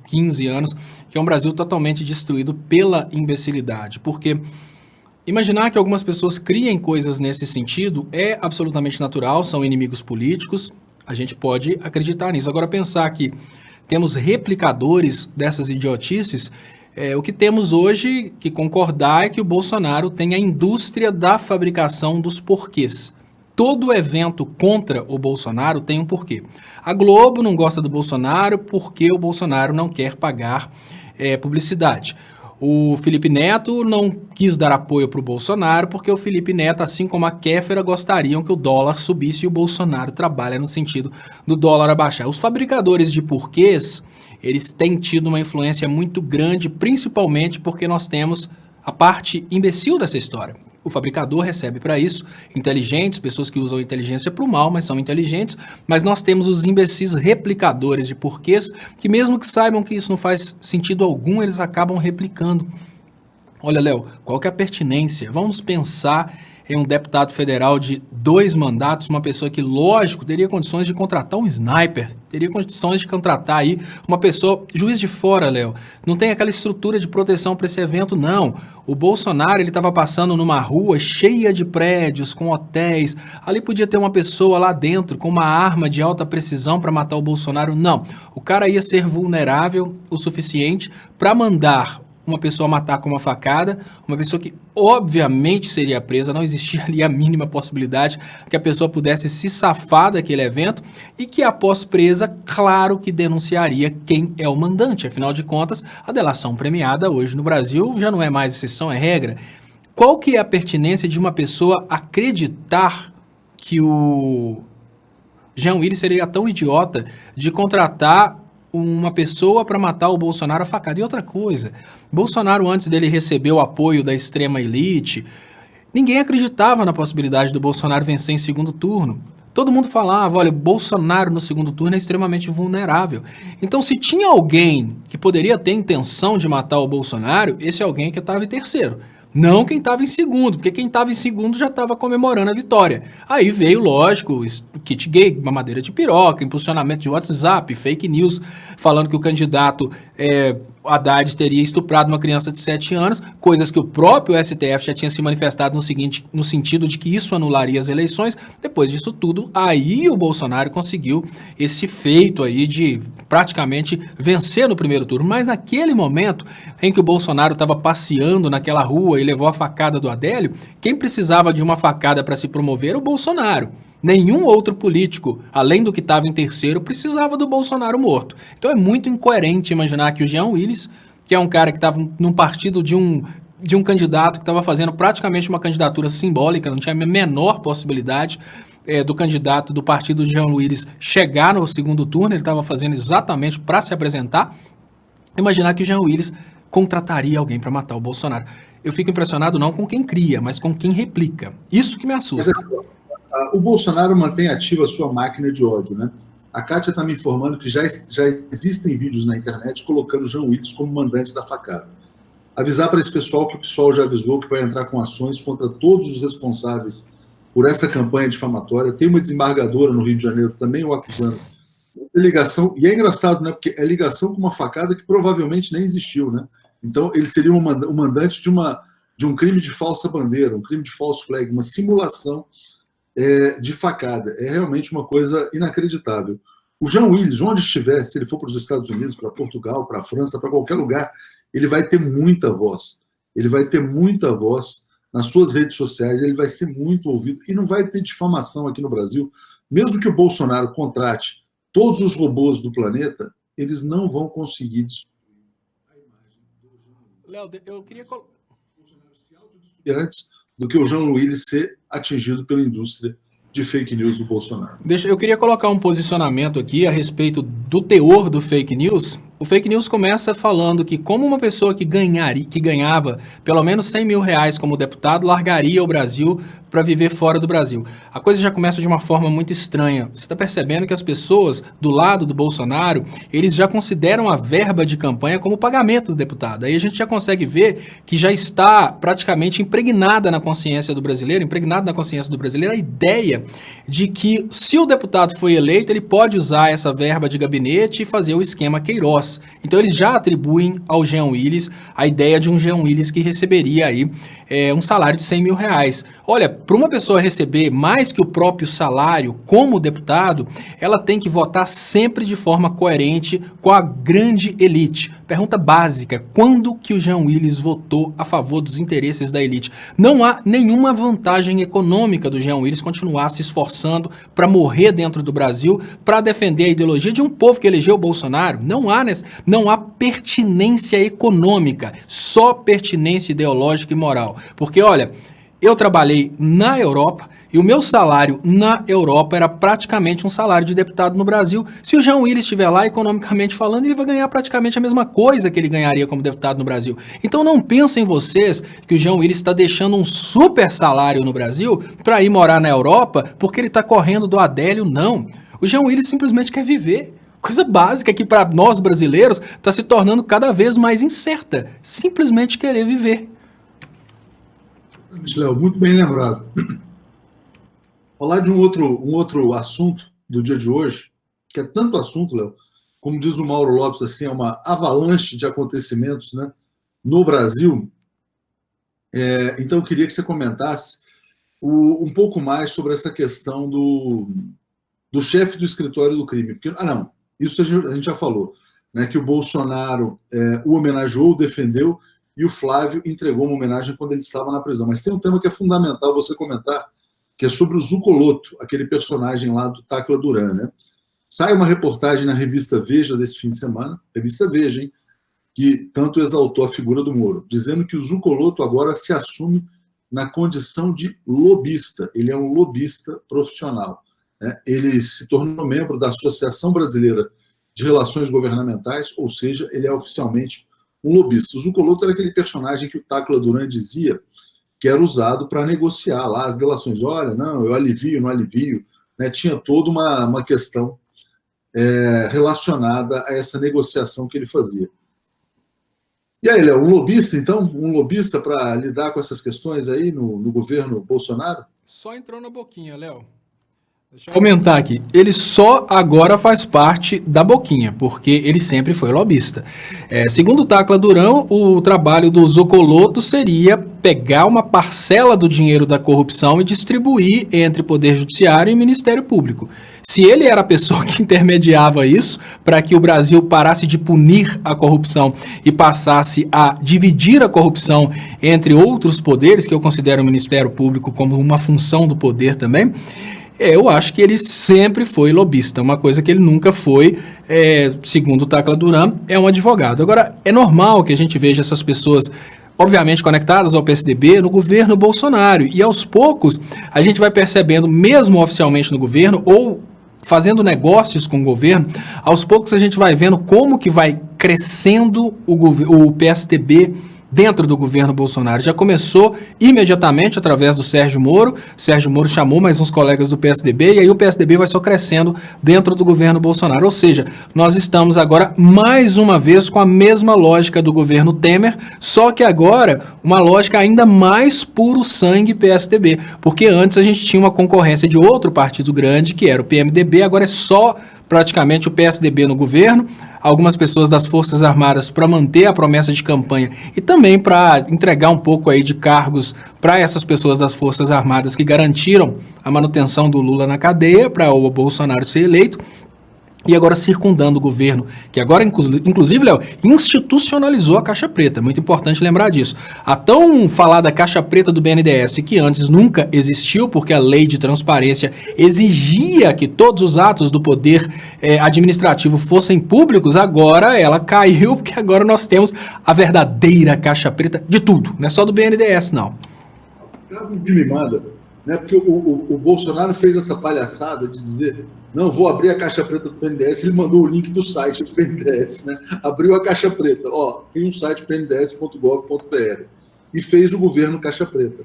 15 anos, que é um Brasil totalmente destruído pela imbecilidade. Porque imaginar que algumas pessoas criem coisas nesse sentido é absolutamente natural, são inimigos políticos, a gente pode acreditar nisso. Agora, pensar que temos replicadores dessas idiotices, o que temos hoje que concordar é que o Bolsonaro tem a indústria da fabricação dos porquês. Todo evento contra o Bolsonaro tem um porquê. A Globo não gosta do Bolsonaro porque o Bolsonaro não quer pagar publicidade. O Felipe Neto não quis dar apoio para o Bolsonaro porque o Felipe Neto, assim como a Kéfera, gostariam que o dólar subisse e o Bolsonaro trabalha no sentido do dólar abaixar. Os fabricadores de porquês, eles têm tido uma influência muito grande, principalmente porque nós temos a parte imbecil dessa história. O fabricador recebe para isso inteligentes, pessoas que usam inteligência para o mal, mas são inteligentes, mas nós temos os imbecis replicadores de porquês, que mesmo que saibam que isso não faz sentido algum, eles acabam replicando. Olha, Léo, qual que é a pertinência? Vamos pensar em um deputado federal de 2 mandatos, uma pessoa que, lógico, teria condições de contratar um sniper, teria condições de contratar aí uma pessoa, juiz de fora, Léo, não tem aquela estrutura de proteção para esse evento, não. O Bolsonaro, ele estava passando numa rua cheia de prédios, com hotéis, ali podia ter uma pessoa lá dentro com uma arma de alta precisão para matar o Bolsonaro, não. O cara ia ser vulnerável o suficiente para mandar uma pessoa matar com uma facada, uma pessoa que obviamente seria presa, não existia ali a mínima possibilidade que a pessoa pudesse se safar daquele evento e que após presa, claro que denunciaria quem é o mandante. Afinal de contas, a delação premiada hoje no Brasil já não é mais exceção, é regra. Qual que é a pertinência de uma pessoa acreditar que o Jean Willis seria tão idiota de contratar uma pessoa para matar o Bolsonaro a facada? E outra coisa, Bolsonaro, antes dele receber o apoio da extrema elite, ninguém acreditava na possibilidade do Bolsonaro vencer em segundo turno. Todo mundo falava, olha, Bolsonaro no segundo turno é extremamente vulnerável. Então, se tinha alguém que poderia ter intenção de matar o Bolsonaro, esse alguém que estava em terceiro. Não quem estava em segundo, porque quem estava em segundo já estava comemorando a vitória. Aí veio, lógico, kit gay, mamadeira de piroca, impulsionamento de WhatsApp, fake news, falando que o candidato Haddad teria estuprado uma criança de 7 anos, coisas que o próprio STF já tinha se manifestado no sentido de que isso anularia as eleições. Depois disso tudo, aí o Bolsonaro conseguiu esse feito aí de praticamente vencer no primeiro turno. Mas naquele momento em que o Bolsonaro estava passeando naquela rua e levou a facada do Adélio, quem precisava de uma facada para se promover era o Bolsonaro. Nenhum outro político, além do que estava em terceiro, precisava do Bolsonaro morto. Então é muito incoerente imaginar que o Jean Willis, que é um cara que estava num partido de um candidato que estava fazendo praticamente uma candidatura simbólica, não tinha a menor possibilidade do candidato do partido de Jean Willis chegar no segundo turno, ele estava fazendo exatamente para se apresentar. Imaginar que o Jean Willis contrataria alguém para matar o Bolsonaro. Eu fico impressionado não com quem cria, mas com quem replica. Isso que me assusta. O Bolsonaro mantém ativa a sua máquina de ódio, né? A Kátia está me informando que já existem vídeos na internet colocando o Jean Willis como mandante da facada. Avisar para esse pessoal que o PSOL já avisou que vai entrar com ações contra todos os responsáveis por essa campanha difamatória. Tem uma desembargadora no Rio de Janeiro também o acusando de ligação, e é engraçado, né? Porque é ligação com uma facada que provavelmente nem existiu, né? Então ele seria o mandante de um crime de falsa bandeira, um crime de false flag, uma simulação de facada. É realmente uma coisa inacreditável. O Jean Willis, onde estiver, se ele for para os Estados Unidos, para Portugal, para a França, para qualquer lugar, ele vai ter muita voz. Ele vai ter muita voz nas suas redes sociais, ele vai ser muito ouvido e não vai ter difamação aqui no Brasil. Mesmo que o Bolsonaro contrate todos os robôs do planeta, eles não vão conseguir destruir a imagem do Jean Willis. Léo, eu queria... Bolsonaro se autodestruir antes do que o Jean Willis ser atingido pela indústria de fake news do Bolsonaro. Eu queria colocar um posicionamento aqui a respeito do teor do fake news. O fake news começa falando que como uma pessoa que ganhava pelo menos 100 mil reais como deputado, largaria o Brasil para viver fora do Brasil. A coisa já começa de uma forma muito estranha. Você está percebendo que as pessoas do lado do Bolsonaro, eles já consideram a verba de campanha como pagamento do deputado. Aí a gente já consegue ver que já está praticamente impregnada na consciência do brasileiro, a ideia de que se o deputado foi eleito, ele pode usar essa verba de gabinete e fazer o esquema Queiroz. Então eles já atribuem ao Jean Willis a ideia de um Jean Willis que receberia aí um salário de 100 mil reais. Olha, para uma pessoa receber mais que o próprio salário como deputado, ela tem que votar sempre de forma coerente com a grande elite. Pergunta básica, quando que o Jean Willis votou a favor dos interesses da elite? Não há nenhuma vantagem econômica do Jean Willis continuar se esforçando para morrer dentro do Brasil, para defender a ideologia de um povo que elegeu o Bolsonaro. Não há pertinência econômica, só pertinência ideológica e moral. Porque, olha, eu trabalhei na Europa e o meu salário na Europa era praticamente um salário de deputado no Brasil. Se o Jean Willis estiver lá, economicamente falando, ele vai ganhar praticamente a mesma coisa que ele ganharia como deputado no Brasil. Então não pensem vocês que o Jean Willis está deixando um super salário no Brasil para ir morar na Europa porque ele está correndo do Adélio, não. O Jean Willis simplesmente quer viver. Coisa básica que para nós brasileiros está se tornando cada vez mais incerta. Simplesmente querer viver. Léo, muito bem lembrado. Falar de um outro assunto do dia de hoje, que é tanto assunto, Léo, como diz o Mauro Lopes, assim, é uma avalanche de acontecimentos, né, no Brasil. Então eu queria que você comentasse um pouco mais sobre essa questão do chefe do escritório do crime. Porque, isso a gente já falou, né, que o Bolsonaro o homenageou, o defendeu, e o Flávio entregou uma homenagem quando ele estava na prisão. Mas tem um tema que é fundamental você comentar, que é sobre o Zucoloto, aquele personagem lá do Tacla Duran, né? Sai uma reportagem na revista Veja desse fim de semana, revista Veja, hein, que tanto exaltou a figura do Moro, dizendo que o Zucoloto agora se assume na condição de lobista. Ele é um lobista profissional, né? Ele se tornou membro da Associação Brasileira de Relações Governamentais, ou seja, ele é oficialmente um lobista. O Zucoloto era aquele personagem que o Tacla Duran dizia que era usado para negociar lá as delações. Olha, não, eu alivio, não alivio. Né? Tinha toda uma questão relacionada a essa negociação que ele fazia. E aí, Léo, um lobista, então? Um lobista para lidar com essas questões aí no governo Bolsonaro? Só entrou na boquinha, Léo. Deixa eu aumentar aqui. Ele só agora faz parte da boquinha, porque ele sempre foi lobista. Segundo o Tacla Duran, o trabalho do Zucoloto seria pegar uma parcela do dinheiro da corrupção e distribuir entre Poder Judiciário e Ministério Público. Se ele era a pessoa que intermediava isso para que o Brasil parasse de punir a corrupção e passasse a dividir a corrupção entre outros poderes, que eu considero o Ministério Público como uma função do poder também, eu acho que ele sempre foi lobista, uma coisa que ele nunca foi, segundo o Tacla Duran, é um advogado. Agora, é normal que a gente veja essas pessoas, obviamente conectadas ao PSDB, no governo Bolsonaro, e aos poucos a gente vai percebendo, mesmo oficialmente no governo, ou fazendo negócios com o governo, aos poucos a gente vai vendo como que vai crescendo o PSDB dentro do governo Bolsonaro. Já começou imediatamente através do Sérgio Moro. Sérgio Moro chamou mais uns colegas do PSDB e aí o PSDB vai só crescendo dentro do governo Bolsonaro. Ou seja, nós estamos agora mais uma vez com a mesma lógica do governo Temer, só que agora uma lógica ainda mais puro sangue PSDB, porque antes a gente tinha uma concorrência de outro partido grande, que era o PMDB, agora é só praticamente o PSDB no governo, algumas pessoas das Forças Armadas para manter a promessa de campanha e também para entregar um pouco aí de cargos para essas pessoas das Forças Armadas que garantiram a manutenção do Lula na cadeia para o Bolsonaro ser eleito. E agora circundando o governo, que agora, inclusive, Léo, institucionalizou a Caixa Preta. Muito importante lembrar disso. A tão falada Caixa Preta do BNDES, que antes nunca existiu, porque a lei de transparência exigia que todos os atos do poder administrativo fossem públicos, agora ela caiu, porque agora nós temos a verdadeira Caixa Preta de tudo. Não é só do BNDES, não. me manda, né? Porque o Bolsonaro fez essa palhaçada de dizer, não, vou abrir a caixa preta do PNDES, ele mandou o link do site do PNDES, né? Abriu a caixa preta, tem um site pnds.gov.br e fez o governo caixa preta.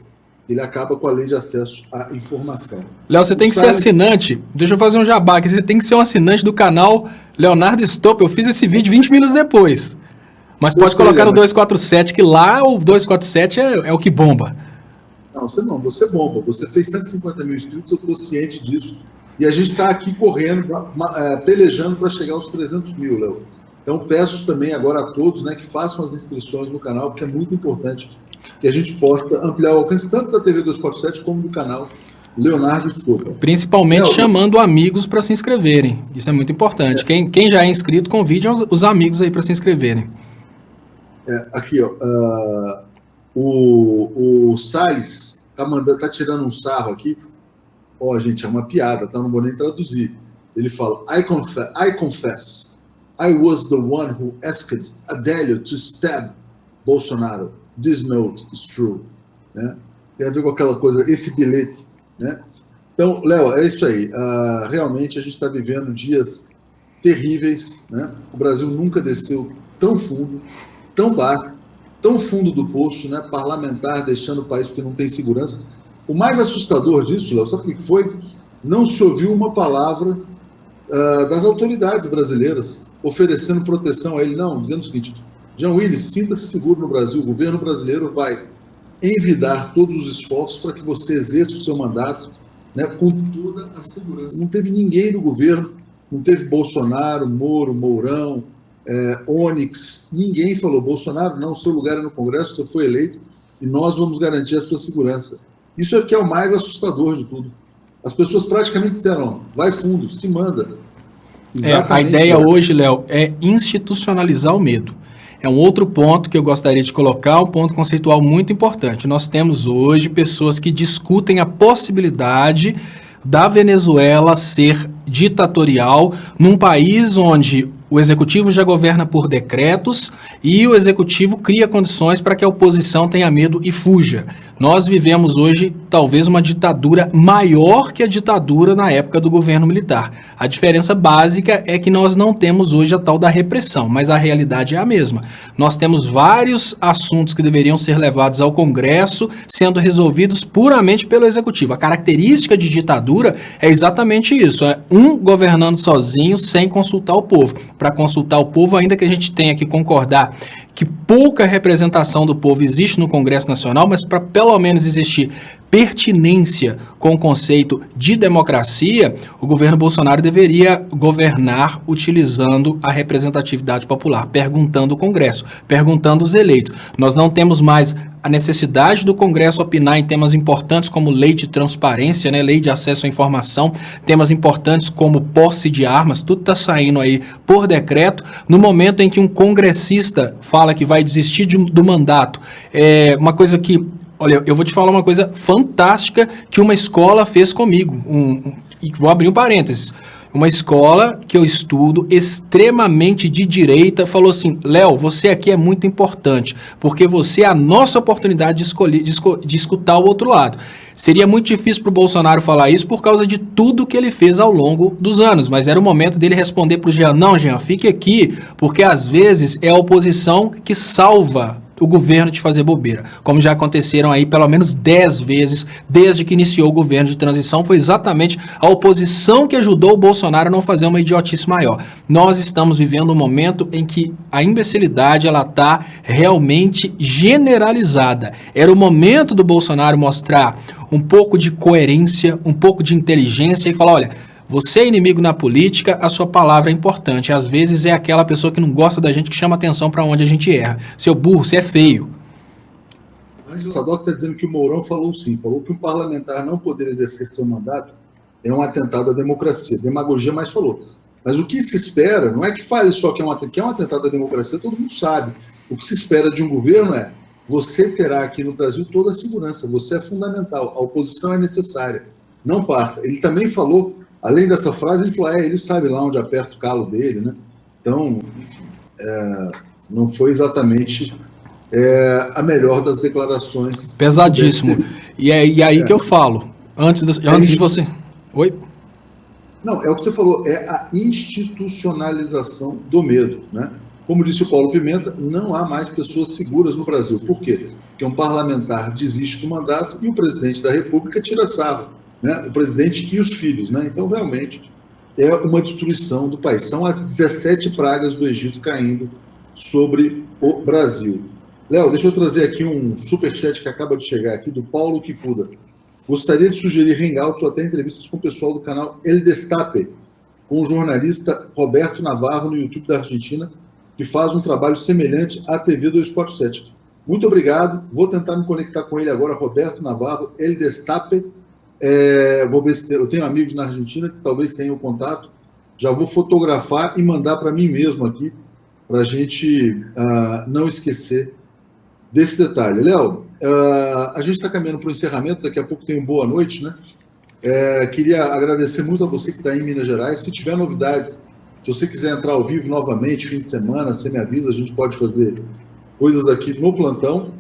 Ele acaba com a lei de acesso à informação. Léo, você tem que ser assinante, deixa eu fazer um jabá aqui, você tem que ser um assinante do canal Leonardo Stop, eu fiz esse vídeo 20 minutos depois. Mas pode colocar no 247, que lá o 247 é o que bomba. Não, você bomba. Você fez 150 mil inscritos, eu estou ciente disso. E a gente está aqui correndo, pelejando para chegar aos 300 mil, Léo. Então, peço também agora a todos, né, que façam as inscrições no canal, porque é muito importante que a gente possa ampliar o alcance tanto da TV 247 como do canal Leonardo Stop. Principalmente chamando amigos para se inscreverem. Isso é muito importante. Quem já é inscrito, convide os amigos aí para se inscreverem. Aqui, o Salles tá tirando um sarro aqui. Gente, é uma piada, tá? Não vou nem traduzir. Ele fala, I confess, I was the one who asked Adélio to stab Bolsonaro. This note is true. Né? Tem a ver com aquela coisa, esse bilhete. Né? Então, Léo, é isso aí. Realmente a gente está vivendo dias terríveis. Né? O Brasil nunca desceu tão fundo, tão baixo, tão fundo do poço, né? Parlamentar deixando o país porque não tem segurança. O mais assustador disso, Léo, sabe o que foi? Não se ouviu uma palavra das autoridades brasileiras oferecendo proteção a ele, não, dizendo o seguinte, Jean Willis, sinta-se seguro no Brasil, o governo brasileiro vai envidar todos os esforços para que você exerça o seu mandato, né, com toda a segurança. Não teve ninguém no governo, não teve Bolsonaro, Moro, Mourão, Onyx, ninguém falou, Bolsonaro, não, o seu lugar é no Congresso, você foi eleito e nós vamos garantir a sua segurança. Isso é que é o mais assustador de tudo. As pessoas praticamente disseram, vai fundo, se manda. A ideia hoje, Léo, é institucionalizar o medo. É um outro ponto que eu gostaria de colocar, um ponto conceitual muito importante. Nós temos hoje pessoas que discutem a possibilidade da Venezuela ser ditatorial num país onde o executivo já governa por decretos e o executivo cria condições para que a oposição tenha medo e fuja. Nós vivemos hoje talvez uma ditadura maior que a ditadura na época do governo militar. A diferença básica é que nós não temos hoje a tal da repressão, mas a realidade é a mesma. Nós temos vários assuntos que deveriam ser levados ao Congresso sendo resolvidos puramente pelo executivo. A característica de ditadura é exatamente isso, é um governando sozinho sem consultar o povo. Para consultar o povo, ainda que a gente tenha que concordar que pouca representação do povo existe no Congresso Nacional, mas para pelo menos existir pertinência com o conceito de democracia, o governo Bolsonaro deveria governar utilizando a representatividade popular, perguntando o Congresso, perguntando os eleitos. Nós não temos mais a necessidade do Congresso opinar em temas importantes como lei de transparência, né, lei de acesso à informação, temas importantes como posse de armas, tudo está saindo aí por decreto, no momento em que um congressista fala que vai desistir do mandato. É uma coisa que, olha, eu vou te falar uma coisa fantástica que uma escola fez comigo, e vou abrir um parênteses. Uma escola que eu estudo, extremamente de direita, falou assim, Léo, você aqui é muito importante, porque você é a nossa oportunidade de escutar o outro lado. Seria muito difícil para o Bolsonaro falar isso por causa de tudo que ele fez ao longo dos anos, mas era o momento dele responder para o Jean, não, Jean, fique aqui, porque às vezes é a oposição que salva o governo de fazer bobeira, como já aconteceram aí pelo menos 10 vezes desde que iniciou o governo de transição, foi exatamente a oposição que ajudou o Bolsonaro a não fazer uma idiotice maior. Nós estamos vivendo um momento em que a imbecilidade ela está realmente generalizada. Era o momento do Bolsonaro mostrar um pouco de coerência, um pouco de inteligência e falar, olha, você é inimigo na política, a sua palavra é importante. Às vezes é aquela pessoa que não gosta da gente que chama atenção para onde a gente erra. Seu burro, você é feio. O Sadoc está dizendo que o Mourão falou sim, falou que um parlamentar não poder exercer seu mandato é um atentado à democracia. Demagogia, mas falou. Mas o que se espera não é que fale só que é um atentado à democracia, todo mundo sabe. O que se espera de um governo é você terá aqui no Brasil toda a segurança, você é fundamental, a oposição é necessária, não parta. Ele também falou, além dessa frase, ele falou, ele sabe lá onde aperta o calo dele, né? Então, enfim, não foi exatamente a melhor das declarações. Pesadíssimo. E aí que eu falo, antes de você... Oi? Não, é o que você falou, é a institucionalização do medo, né? Como disse o Paulo Pimenta, não há mais pessoas seguras no Brasil. Por quê? Porque um parlamentar desiste do mandato e o presidente da República tira sarro, né? O presidente e os filhos, né? Então, realmente, é uma destruição do país. São as 17 pragas do Egito caindo sobre o Brasil. Léo, deixa eu trazer aqui um superchat que acaba de chegar aqui, do Paulo Kipuda. Gostaria de sugerir hangouts ou até entrevistas com o pessoal do canal El Destape, com o jornalista Roberto Navarro no YouTube da Argentina, que faz um trabalho semelhante à TV 247. Muito obrigado. Vou tentar me conectar com ele agora, Roberto Navarro, El Destape. Vou ver se eu tenho amigos na Argentina que talvez tenham contato. Já vou fotografar e mandar para mim mesmo aqui, para a gente não esquecer desse detalhe. Léo, a gente está caminhando para o encerramento, daqui a pouco tem um boa noite, né? Queria agradecer muito a você que está em Minas Gerais. Se tiver novidades, se você quiser entrar ao vivo novamente, fim de semana, você me avisa, a gente pode fazer coisas aqui no plantão,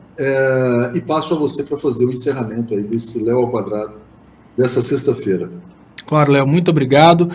e passo a você para fazer o encerramento aí desse Léo ao Quadrado dessa sexta-feira. Claro, Léo, muito obrigado.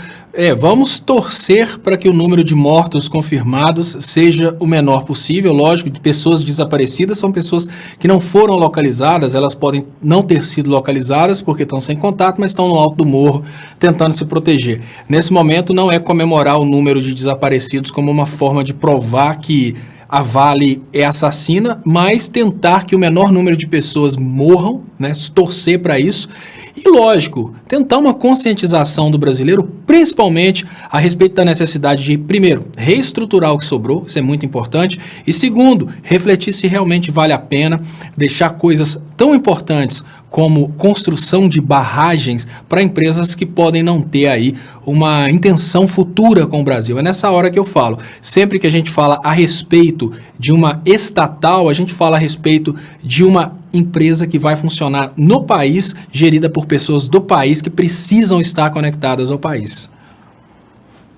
Vamos torcer para que o número de mortos confirmados seja o menor possível. Lógico, de pessoas desaparecidas são pessoas que não foram localizadas, elas podem não ter sido localizadas porque estão sem contato, mas estão no alto do morro tentando se proteger. Nesse momento não é comemorar o número de desaparecidos como uma forma de provar que a Vale é assassina, mas tentar que o menor número de pessoas morram, né, torcer para isso. E, lógico, tentar uma conscientização do brasileiro, principalmente a respeito da necessidade de, primeiro, reestruturar o que sobrou, isso é muito importante, e segundo, refletir se realmente vale a pena deixar coisas tão importantes como construção de barragens para empresas que podem não ter aí uma intenção futura com o Brasil. É nessa hora que eu falo. Sempre que a gente fala a respeito de uma estatal, a gente fala a respeito de uma empresa que vai funcionar no país, gerida por pessoas do país que precisam estar conectadas ao país.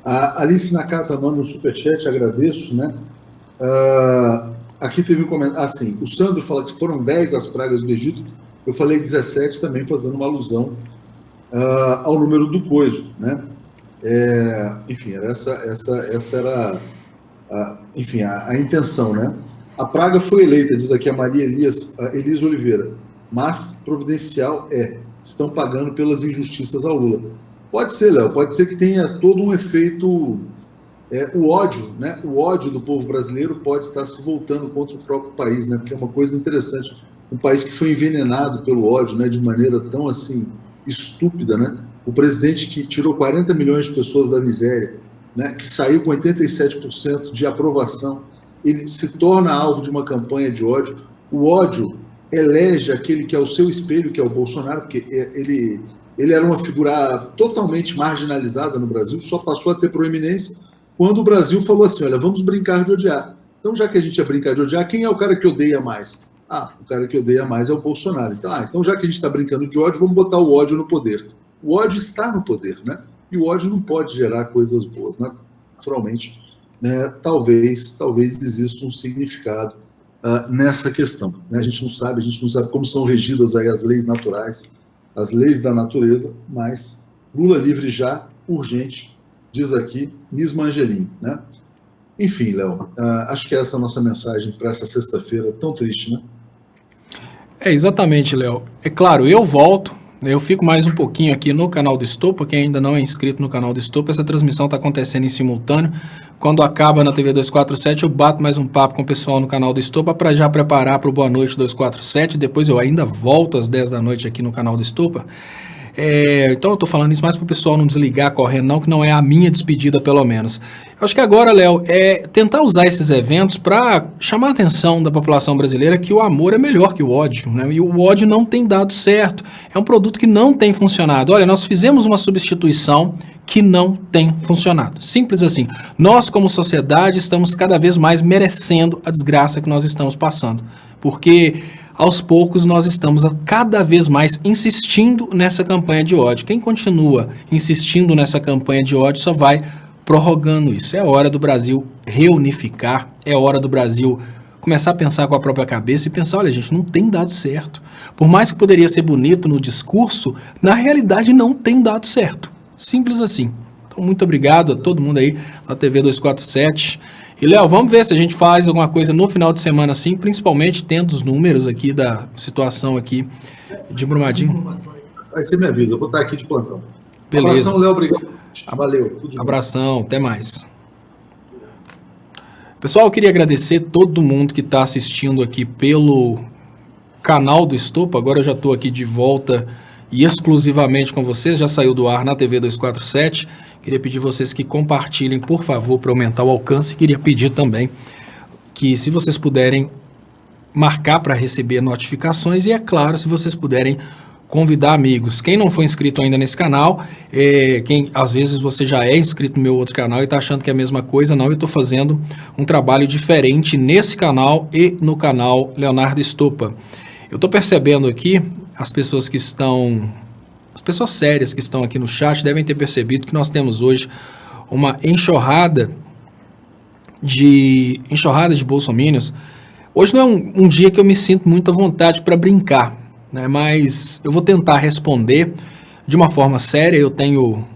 A Alice Nakata manda um superchat, agradeço, né? Aqui teve um comentário, assim, o Sandro fala que foram 10 as pragas do Egito, eu falei 17 também, fazendo uma alusão ao número do coiso, né? Enfim, essa era a intenção, né? A praga foi eleita, diz aqui a Maria Elisa Oliveira, mas providencial estão pagando pelas injustiças ao Lula. Pode ser, Léo, pode ser que tenha todo um efeito, o ódio, né? O ódio do povo brasileiro pode estar se voltando contra o próprio país, né? Porque é uma coisa interessante, um país que foi envenenado pelo ódio, né? De maneira tão assim estúpida, né? O presidente que tirou 40 milhões de pessoas da miséria, né? Que saiu com 87% de aprovação, ele se torna alvo de uma campanha de ódio. O ódio elege aquele que é o seu espelho, que é o Bolsonaro, porque ele era uma figura totalmente marginalizada no Brasil, só passou a ter proeminência quando o Brasil falou assim, olha, vamos brincar de odiar. Então, já que a gente ia brincar de odiar, quem é o cara que odeia mais? O cara que odeia mais é o Bolsonaro. Então já que a gente está brincando de ódio, vamos botar o ódio no poder. O ódio está no poder, né? E o ódio não pode gerar coisas boas, né? Naturalmente, né? Talvez exista um significado nessa questão, né? A gente não sabe como são regidas aí as leis naturais, as leis da natureza, mas Lula livre já, urgente, diz aqui Nisma Angelim, né? Enfim, Léo, acho que essa é a nossa mensagem para essa sexta-feira tão triste, né? Exatamente, Léo. É claro, eu volto, eu fico mais um pouquinho aqui no canal do Estopa, quem ainda não é inscrito no canal do Estopa, essa transmissão está acontecendo em simultâneo. Quando acaba na TV 247, eu bato mais um papo com o pessoal no canal do Estopa para já preparar para o Boa Noite 247, depois eu ainda volto às 10 da noite aqui no canal do Estopa. Então eu estou falando isso mais para o pessoal não desligar correndo, não, que não é a minha despedida, pelo menos. Eu acho que agora, Léo, é tentar usar esses eventos para chamar a atenção da população brasileira que o amor é melhor que o ódio, né? E o ódio não tem dado certo. É um produto que não tem funcionado. Olha, nós fizemos uma substituição que não tem funcionado. Simples assim. Nós, como sociedade, estamos cada vez mais merecendo a desgraça que nós estamos passando. Porque aos poucos nós estamos cada vez mais insistindo nessa campanha de ódio. Quem continua insistindo nessa campanha de ódio só vai prorrogando isso. É hora do Brasil reunificar, é hora do Brasil começar a pensar com a própria cabeça e pensar, olha, gente, não tem dado certo. Por mais que poderia ser bonito no discurso, na realidade não tem dado certo. Simples assim. Então, muito obrigado a todo mundo aí na TV 247. E, Léo, vamos ver se a gente faz alguma coisa no final de semana assim, principalmente tendo os números aqui da situação aqui de Brumadinho. Aí você me avisa, eu vou estar aqui de plantão. Beleza. Abração, Léo, obrigado. Valeu. Tudo de bom. Abração, até mais. Pessoal, eu queria agradecer todo mundo que está assistindo aqui pelo canal do Estopa. Agora eu já estou aqui de volta e exclusivamente com vocês, já saiu do ar na TV 247. Queria pedir vocês que compartilhem, por favor, para aumentar o alcance. Queria pedir também que, se vocês puderem, marcar para receber notificações e, é claro, se vocês puderem convidar amigos. Quem não foi inscrito ainda nesse canal, às vezes você já é inscrito no meu outro canal e está achando que é a mesma coisa, não, eu estou fazendo um trabalho diferente nesse canal e no canal Leonardo Estopa. Eu estou percebendo aqui, as pessoas sérias que estão aqui no chat devem ter percebido que nós temos hoje uma enxurrada de bolsominions. Hoje não é um dia que eu me sinto muito à vontade para brincar, né? Mas eu vou tentar responder de uma forma séria. Eu tenho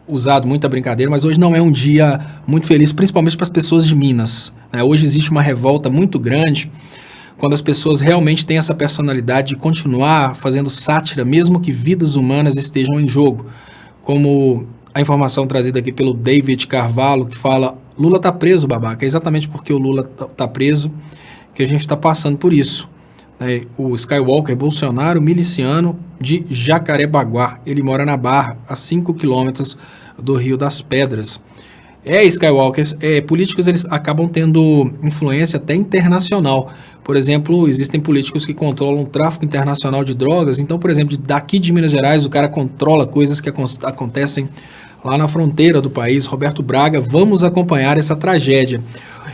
usado muita brincadeira, mas hoje não é um dia muito feliz, principalmente para as pessoas de Minas, né? Hoje existe uma revolta muito grande quando as pessoas realmente têm essa personalidade de continuar fazendo sátira, mesmo que vidas humanas estejam em jogo. Como a informação trazida aqui pelo David Carvalho, que fala: Lula tá preso, babaca. É exatamente porque o Lula tá preso que a gente está passando por isso. O Skywalker Bolsonaro, miliciano de Jacarepaguá. Ele mora na Barra, a 5 quilômetros do Rio das Pedras. Skywalkers, políticos, eles acabam tendo influência até internacional. Por exemplo, existem políticos que controlam o tráfico internacional de drogas. Então, por exemplo, daqui de Minas Gerais, o cara controla coisas que acontecem lá na fronteira do país. Roberto Braga, vamos acompanhar essa tragédia.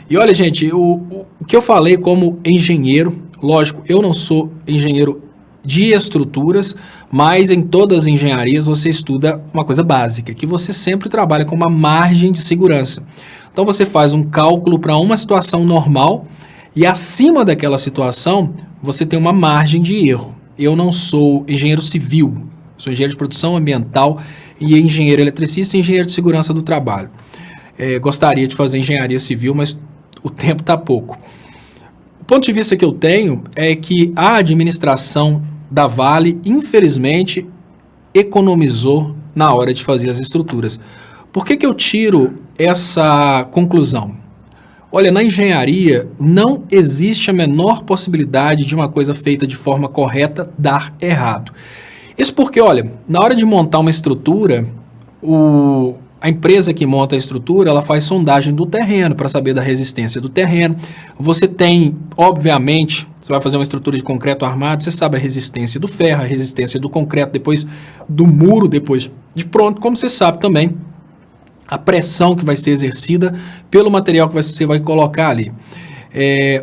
E olha, gente, o que eu falei como engenheiro, lógico, eu não sou engenheiro de estruturas, mas em todas as engenharias você estuda uma coisa básica, que você sempre trabalha com uma margem de segurança. Então você faz um cálculo para uma situação normal e acima daquela situação você tem uma margem de erro. Eu não sou engenheiro civil, sou engenheiro de produção ambiental e engenheiro eletricista e engenheiro de segurança do trabalho. Gostaria de fazer engenharia civil, mas o tempo está pouco. O ponto de vista que eu tenho é que a administração da Vale, infelizmente, economizou na hora de fazer as estruturas. Por que eu tiro essa conclusão? Olha, na engenharia não existe a menor possibilidade de uma coisa feita de forma correta dar errado. Isso porque, olha, na hora de montar uma estrutura, a empresa que monta a estrutura, ela faz sondagem do terreno para saber da resistência do terreno. Você tem, obviamente, você vai fazer uma estrutura de concreto armado, você sabe a resistência do ferro, a resistência do concreto, depois do muro, depois de pronto, como você sabe também a pressão que vai ser exercida pelo material que você vai colocar ali.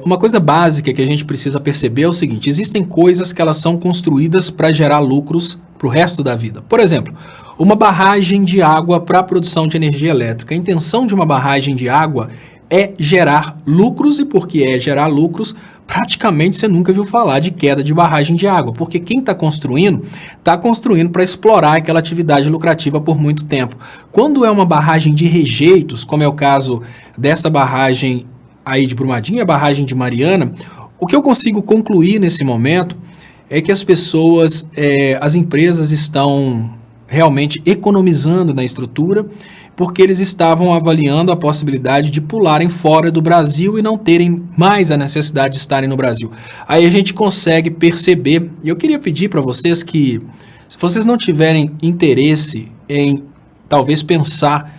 Uma coisa básica que a gente precisa perceber é o seguinte: existem coisas que elas são construídas para gerar lucros para o resto da vida. Por exemplo, uma barragem de água para a produção de energia elétrica. A intenção de uma barragem de água é gerar lucros, e porque é gerar lucros, praticamente você nunca viu falar de queda de barragem de água, porque quem está construindo para explorar aquela atividade lucrativa por muito tempo. Quando é uma barragem de rejeitos, como é o caso dessa barragem aí de Brumadinho, a barragem de Mariana, o que eu consigo concluir nesse momento é que as pessoas, as empresas estão realmente economizando na estrutura, porque eles estavam avaliando a possibilidade de pularem fora do Brasil e não terem mais a necessidade de estarem no Brasil. Aí a gente consegue perceber, e eu queria pedir para vocês que, se vocês não tiverem interesse em talvez pensar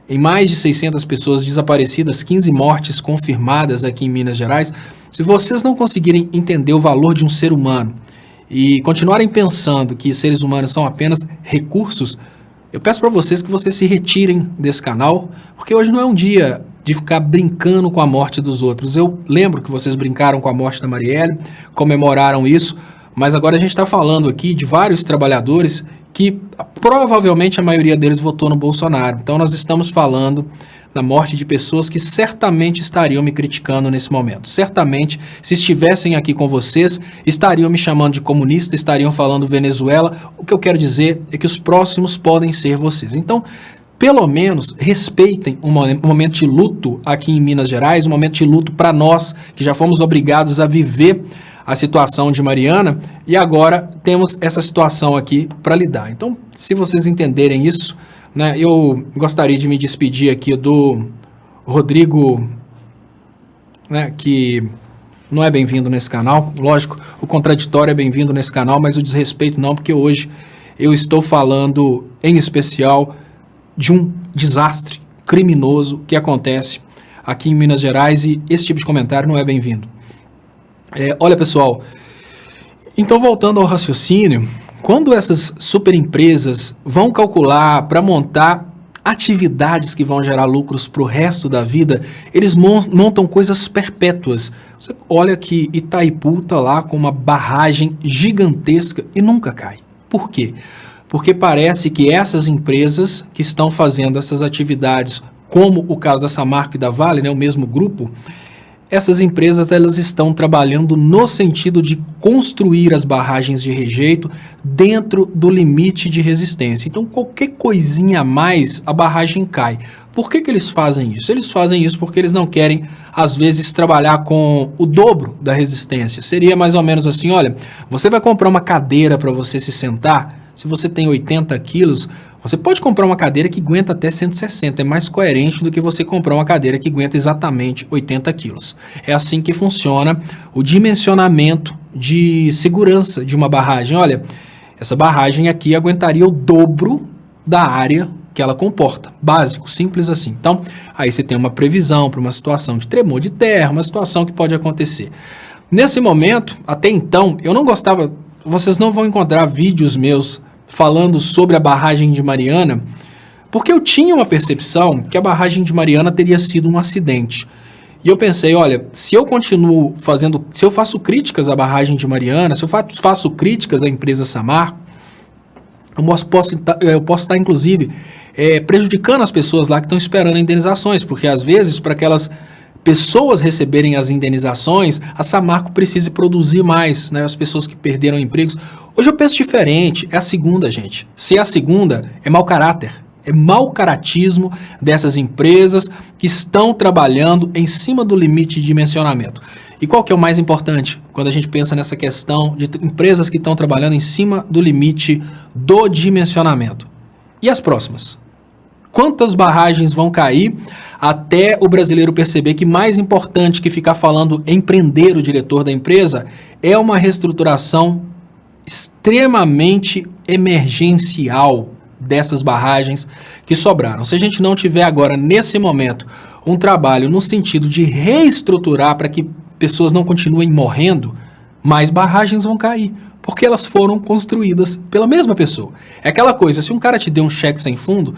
em mais de 600 pessoas desaparecidas, 15 mortes confirmadas aqui em Minas Gerais, se vocês não conseguirem entender o valor de um ser humano e continuarem pensando que seres humanos são apenas recursos, eu peço para vocês que vocês se retirem desse canal, porque hoje não é um dia de ficar brincando com a morte dos outros. Eu lembro que vocês brincaram com a morte da Marielle, comemoraram isso, mas agora a gente está falando aqui de vários trabalhadores que que provavelmente a maioria deles votou no Bolsonaro. Então nós estamos falando na morte de pessoas que certamente estariam me criticando nesse momento. Certamente, se estivessem aqui com vocês, estariam me chamando de comunista, estariam falando Venezuela. O que eu quero dizer é que os próximos podem ser vocês. Então, pelo menos, respeitem um momento de luto aqui em Minas Gerais, um momento de luto para nós, que já fomos obrigados a viver a situação de Mariana, e agora temos essa situação aqui para lidar. Então, se vocês entenderem isso, né, eu gostaria de me despedir aqui do Rodrigo, né, que não é bem-vindo nesse canal. Lógico, o contraditório é bem-vindo nesse canal, mas o desrespeito não, porque hoje eu estou falando em especial de um desastre criminoso que acontece aqui em Minas Gerais, e esse tipo de comentário não é bem-vindo. Olha, pessoal, então voltando ao raciocínio, quando essas super empresas vão calcular para montar atividades que vão gerar lucros para o resto da vida, eles montam coisas perpétuas. Você olha que Itaipu está lá com uma barragem gigantesca e nunca cai. Por quê? Porque parece que essas empresas que estão fazendo essas atividades, como o caso da Samarco e da Vale, né, o mesmo grupo, essas empresas elas estão trabalhando no sentido de construir as barragens de rejeito dentro do limite de resistência. Então, qualquer coisinha a mais, a barragem cai. Por que eles fazem isso? Eles fazem isso porque eles não querem, às vezes, trabalhar com o dobro da resistência. Seria mais ou menos assim, olha, você vai comprar uma cadeira para você se sentar, se você tem 80 quilos, você pode comprar uma cadeira que aguenta até 160, é mais coerente do que você comprar uma cadeira que aguenta exatamente 80 quilos. É assim que funciona o dimensionamento de segurança de uma barragem. Olha, essa barragem aqui aguentaria o dobro da área que ela comporta. Básico, simples assim. Então, aí você tem uma previsão para uma situação de tremor de terra, uma situação que pode acontecer. Nesse momento, até então, eu não gostava, vocês não vão encontrar vídeos meus falando sobre a barragem de Mariana, porque eu tinha uma percepção que a barragem de Mariana teria sido um acidente. E eu pensei, olha, se eu continuo fazendo, se eu faço críticas à barragem de Mariana, se eu faço críticas à empresa Samarco, eu posso estar, inclusive, prejudicando as pessoas lá que estão esperando indenizações, porque às vezes, para aquelas pessoas receberem as indenizações, a Samarco precisa produzir mais, né? As pessoas que perderam empregos. Hoje eu penso diferente, é a segunda, gente. Se é a segunda, é mau caráter. É mau caratismo dessas empresas que estão trabalhando em cima do limite de dimensionamento. E qual que é o mais importante quando a gente pensa nessa questão de empresas que estão trabalhando em cima do limite do dimensionamento? E as próximas? Quantas barragens vão cair até o brasileiro perceber que mais importante que ficar falando em prender o diretor da empresa é uma reestruturação extremamente emergencial dessas barragens que sobraram. Se a gente não tiver agora, nesse momento, um trabalho no sentido de reestruturar para que pessoas não continuem morrendo, mais barragens vão cair, porque elas foram construídas pela mesma pessoa. É aquela coisa, se um cara te deu um cheque sem fundo,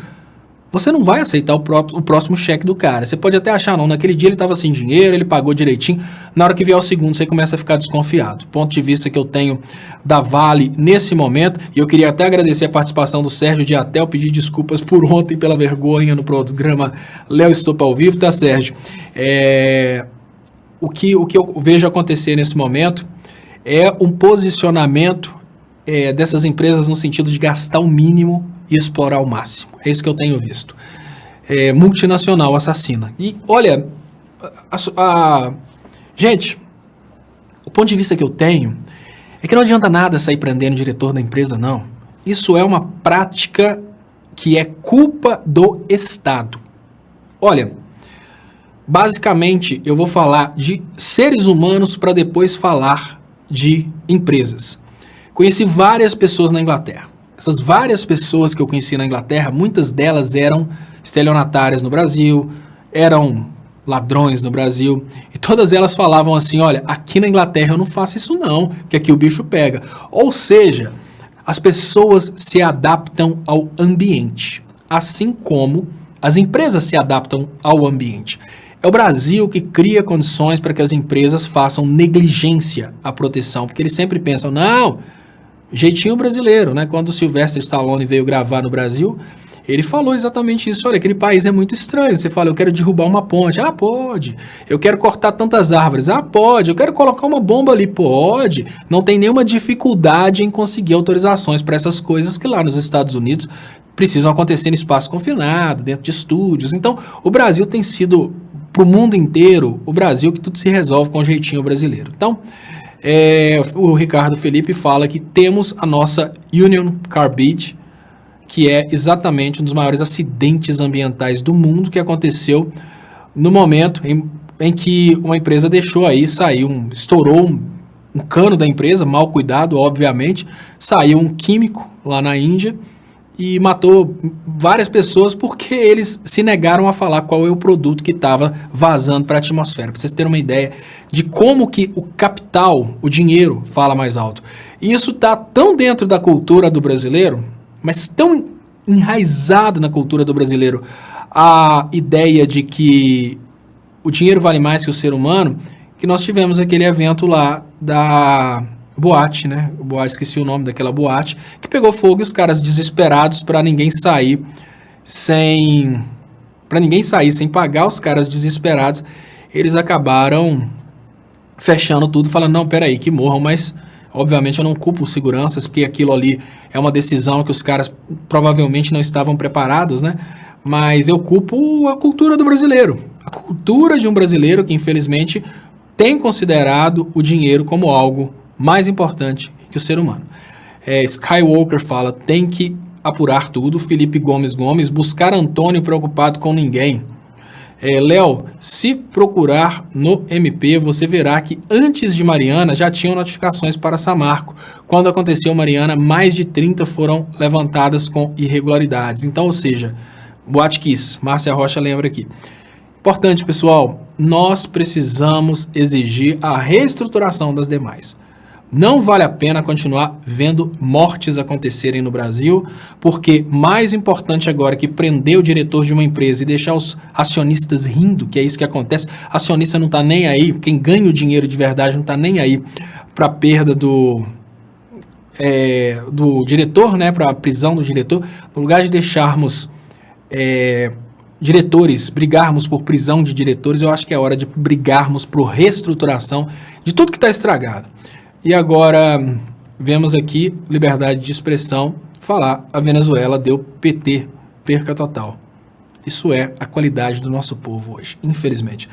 você não vai aceitar o próximo cheque do cara. Você pode até achar, não, naquele dia ele estava sem dinheiro, ele pagou direitinho. Na hora que vier o segundo, você começa a ficar desconfiado. Ponto de vista que eu tenho da Vale nesse momento, e eu queria até agradecer a participação do Sérgio de Atel, pedir desculpas por ontem pela vergonha no programa Léo Estopa ao Vivo, tá, Sérgio? O que eu vejo acontecer nesse momento é um posicionamento dessas empresas no sentido de gastar o mínimo e explorar o máximo. É isso que eu tenho visto. Multinacional assassina. E olha, gente, o ponto de vista que eu tenho é que não adianta nada sair prendendo o diretor da empresa, não. Isso é uma prática que é culpa do Estado. Olha, basicamente eu vou falar de seres humanos para depois falar de empresas. Conheci várias pessoas na Inglaterra. Essas várias pessoas que eu conheci na Inglaterra, muitas delas eram estelionatárias no Brasil, eram ladrões no Brasil, e todas elas falavam assim, olha, aqui na Inglaterra eu não faço isso não, porque aqui o bicho pega. Ou seja, as pessoas se adaptam ao ambiente, assim como as empresas se adaptam ao ambiente. É o Brasil que cria condições para que as empresas façam negligência à proteção, porque eles sempre pensam, não, jeitinho brasileiro, né? Quando o Sylvester Stallone veio gravar no Brasil, ele falou exatamente isso. Olha, aquele país é muito estranho. Você fala, eu quero derrubar uma ponte. Ah, pode. Eu quero cortar tantas árvores. Ah, pode. Eu quero colocar uma bomba ali. Pode. Não tem nenhuma dificuldade em conseguir autorizações para essas coisas que lá nos Estados Unidos precisam acontecer em espaço confinado, dentro de estúdios. Então, o Brasil tem sido, para o mundo inteiro, o Brasil que tudo se resolve com o jeitinho brasileiro. Então, o Ricardo Felipe fala que temos a nossa Union Carbide, que é exatamente um dos maiores acidentes ambientais do mundo, que aconteceu no momento em que uma empresa deixou aí sair, estourou um cano da empresa, mal cuidado, obviamente, saiu um químico lá na Índia e matou várias pessoas porque eles se negaram a falar qual é o produto que estava vazando para a atmosfera. Para vocês terem uma ideia de como que o capital, o dinheiro, fala mais alto. E isso está tão dentro da cultura do brasileiro, mas tão enraizado na cultura do brasileiro, a ideia de que o dinheiro vale mais que o ser humano, que nós tivemos aquele evento lá da boate, né? Esqueci o nome daquela boate, que pegou fogo e os caras desesperados para ninguém sair sem pagar, os caras desesperados, eles acabaram fechando tudo, falando, não, peraí, que morram, mas obviamente eu não culpo os seguranças, porque aquilo ali é uma decisão que os caras provavelmente não estavam preparados, né? Mas eu culpo a cultura do brasileiro. A cultura de um brasileiro que, infelizmente, tem considerado o dinheiro como algo mais importante que o ser humano. Skywalker fala, tem que apurar tudo. Felipe Gomes, buscar Antônio preocupado com ninguém. Léo, se procurar no MP, você verá que antes de Mariana já tinham notificações para Samarco. Quando aconteceu Mariana, mais de 30 foram levantadas com irregularidades. Então, ou seja, Boate Kiss, Márcia Rocha lembra aqui. Importante, pessoal, nós precisamos exigir a reestruturação das demais. Não vale a pena continuar vendo mortes acontecerem no Brasil, porque mais importante agora que prender o diretor de uma empresa e deixar os acionistas rindo, que é isso que acontece, acionista não está nem aí, quem ganha o dinheiro de verdade não está nem aí para a perda do diretor, né, para a prisão do diretor. No lugar de deixarmos diretores, brigarmos por prisão de diretores, eu acho que é hora de brigarmos por reestruturação de tudo que está estragado. E agora, vemos aqui, liberdade de expressão, falar, a Venezuela deu PT, perca total. Isso é a qualidade do nosso povo hoje, infelizmente.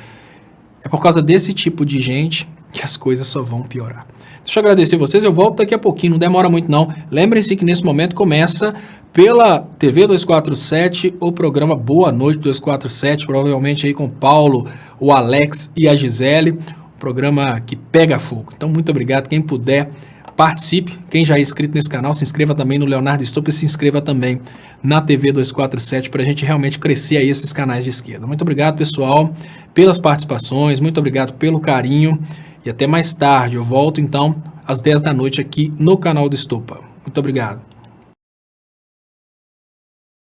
É por causa desse tipo de gente que as coisas só vão piorar. Deixa eu agradecer vocês, eu volto daqui a pouquinho, não demora muito não. Lembrem-se que nesse momento começa pela TV 247 o programa Boa Noite 247, provavelmente aí com o Paulo, o Alex e a Gisele. Programa que pega fogo. Então, muito obrigado. Quem puder, participe. Quem já é inscrito nesse canal, se inscreva também no Leonardo Stolper e se inscreva também na TV 247 para a gente realmente crescer aí esses canais de esquerda. Muito obrigado, pessoal, pelas participações. Muito obrigado pelo carinho. E até mais tarde. Eu volto, então, às 10 da noite aqui no canal do Stolper. Muito obrigado.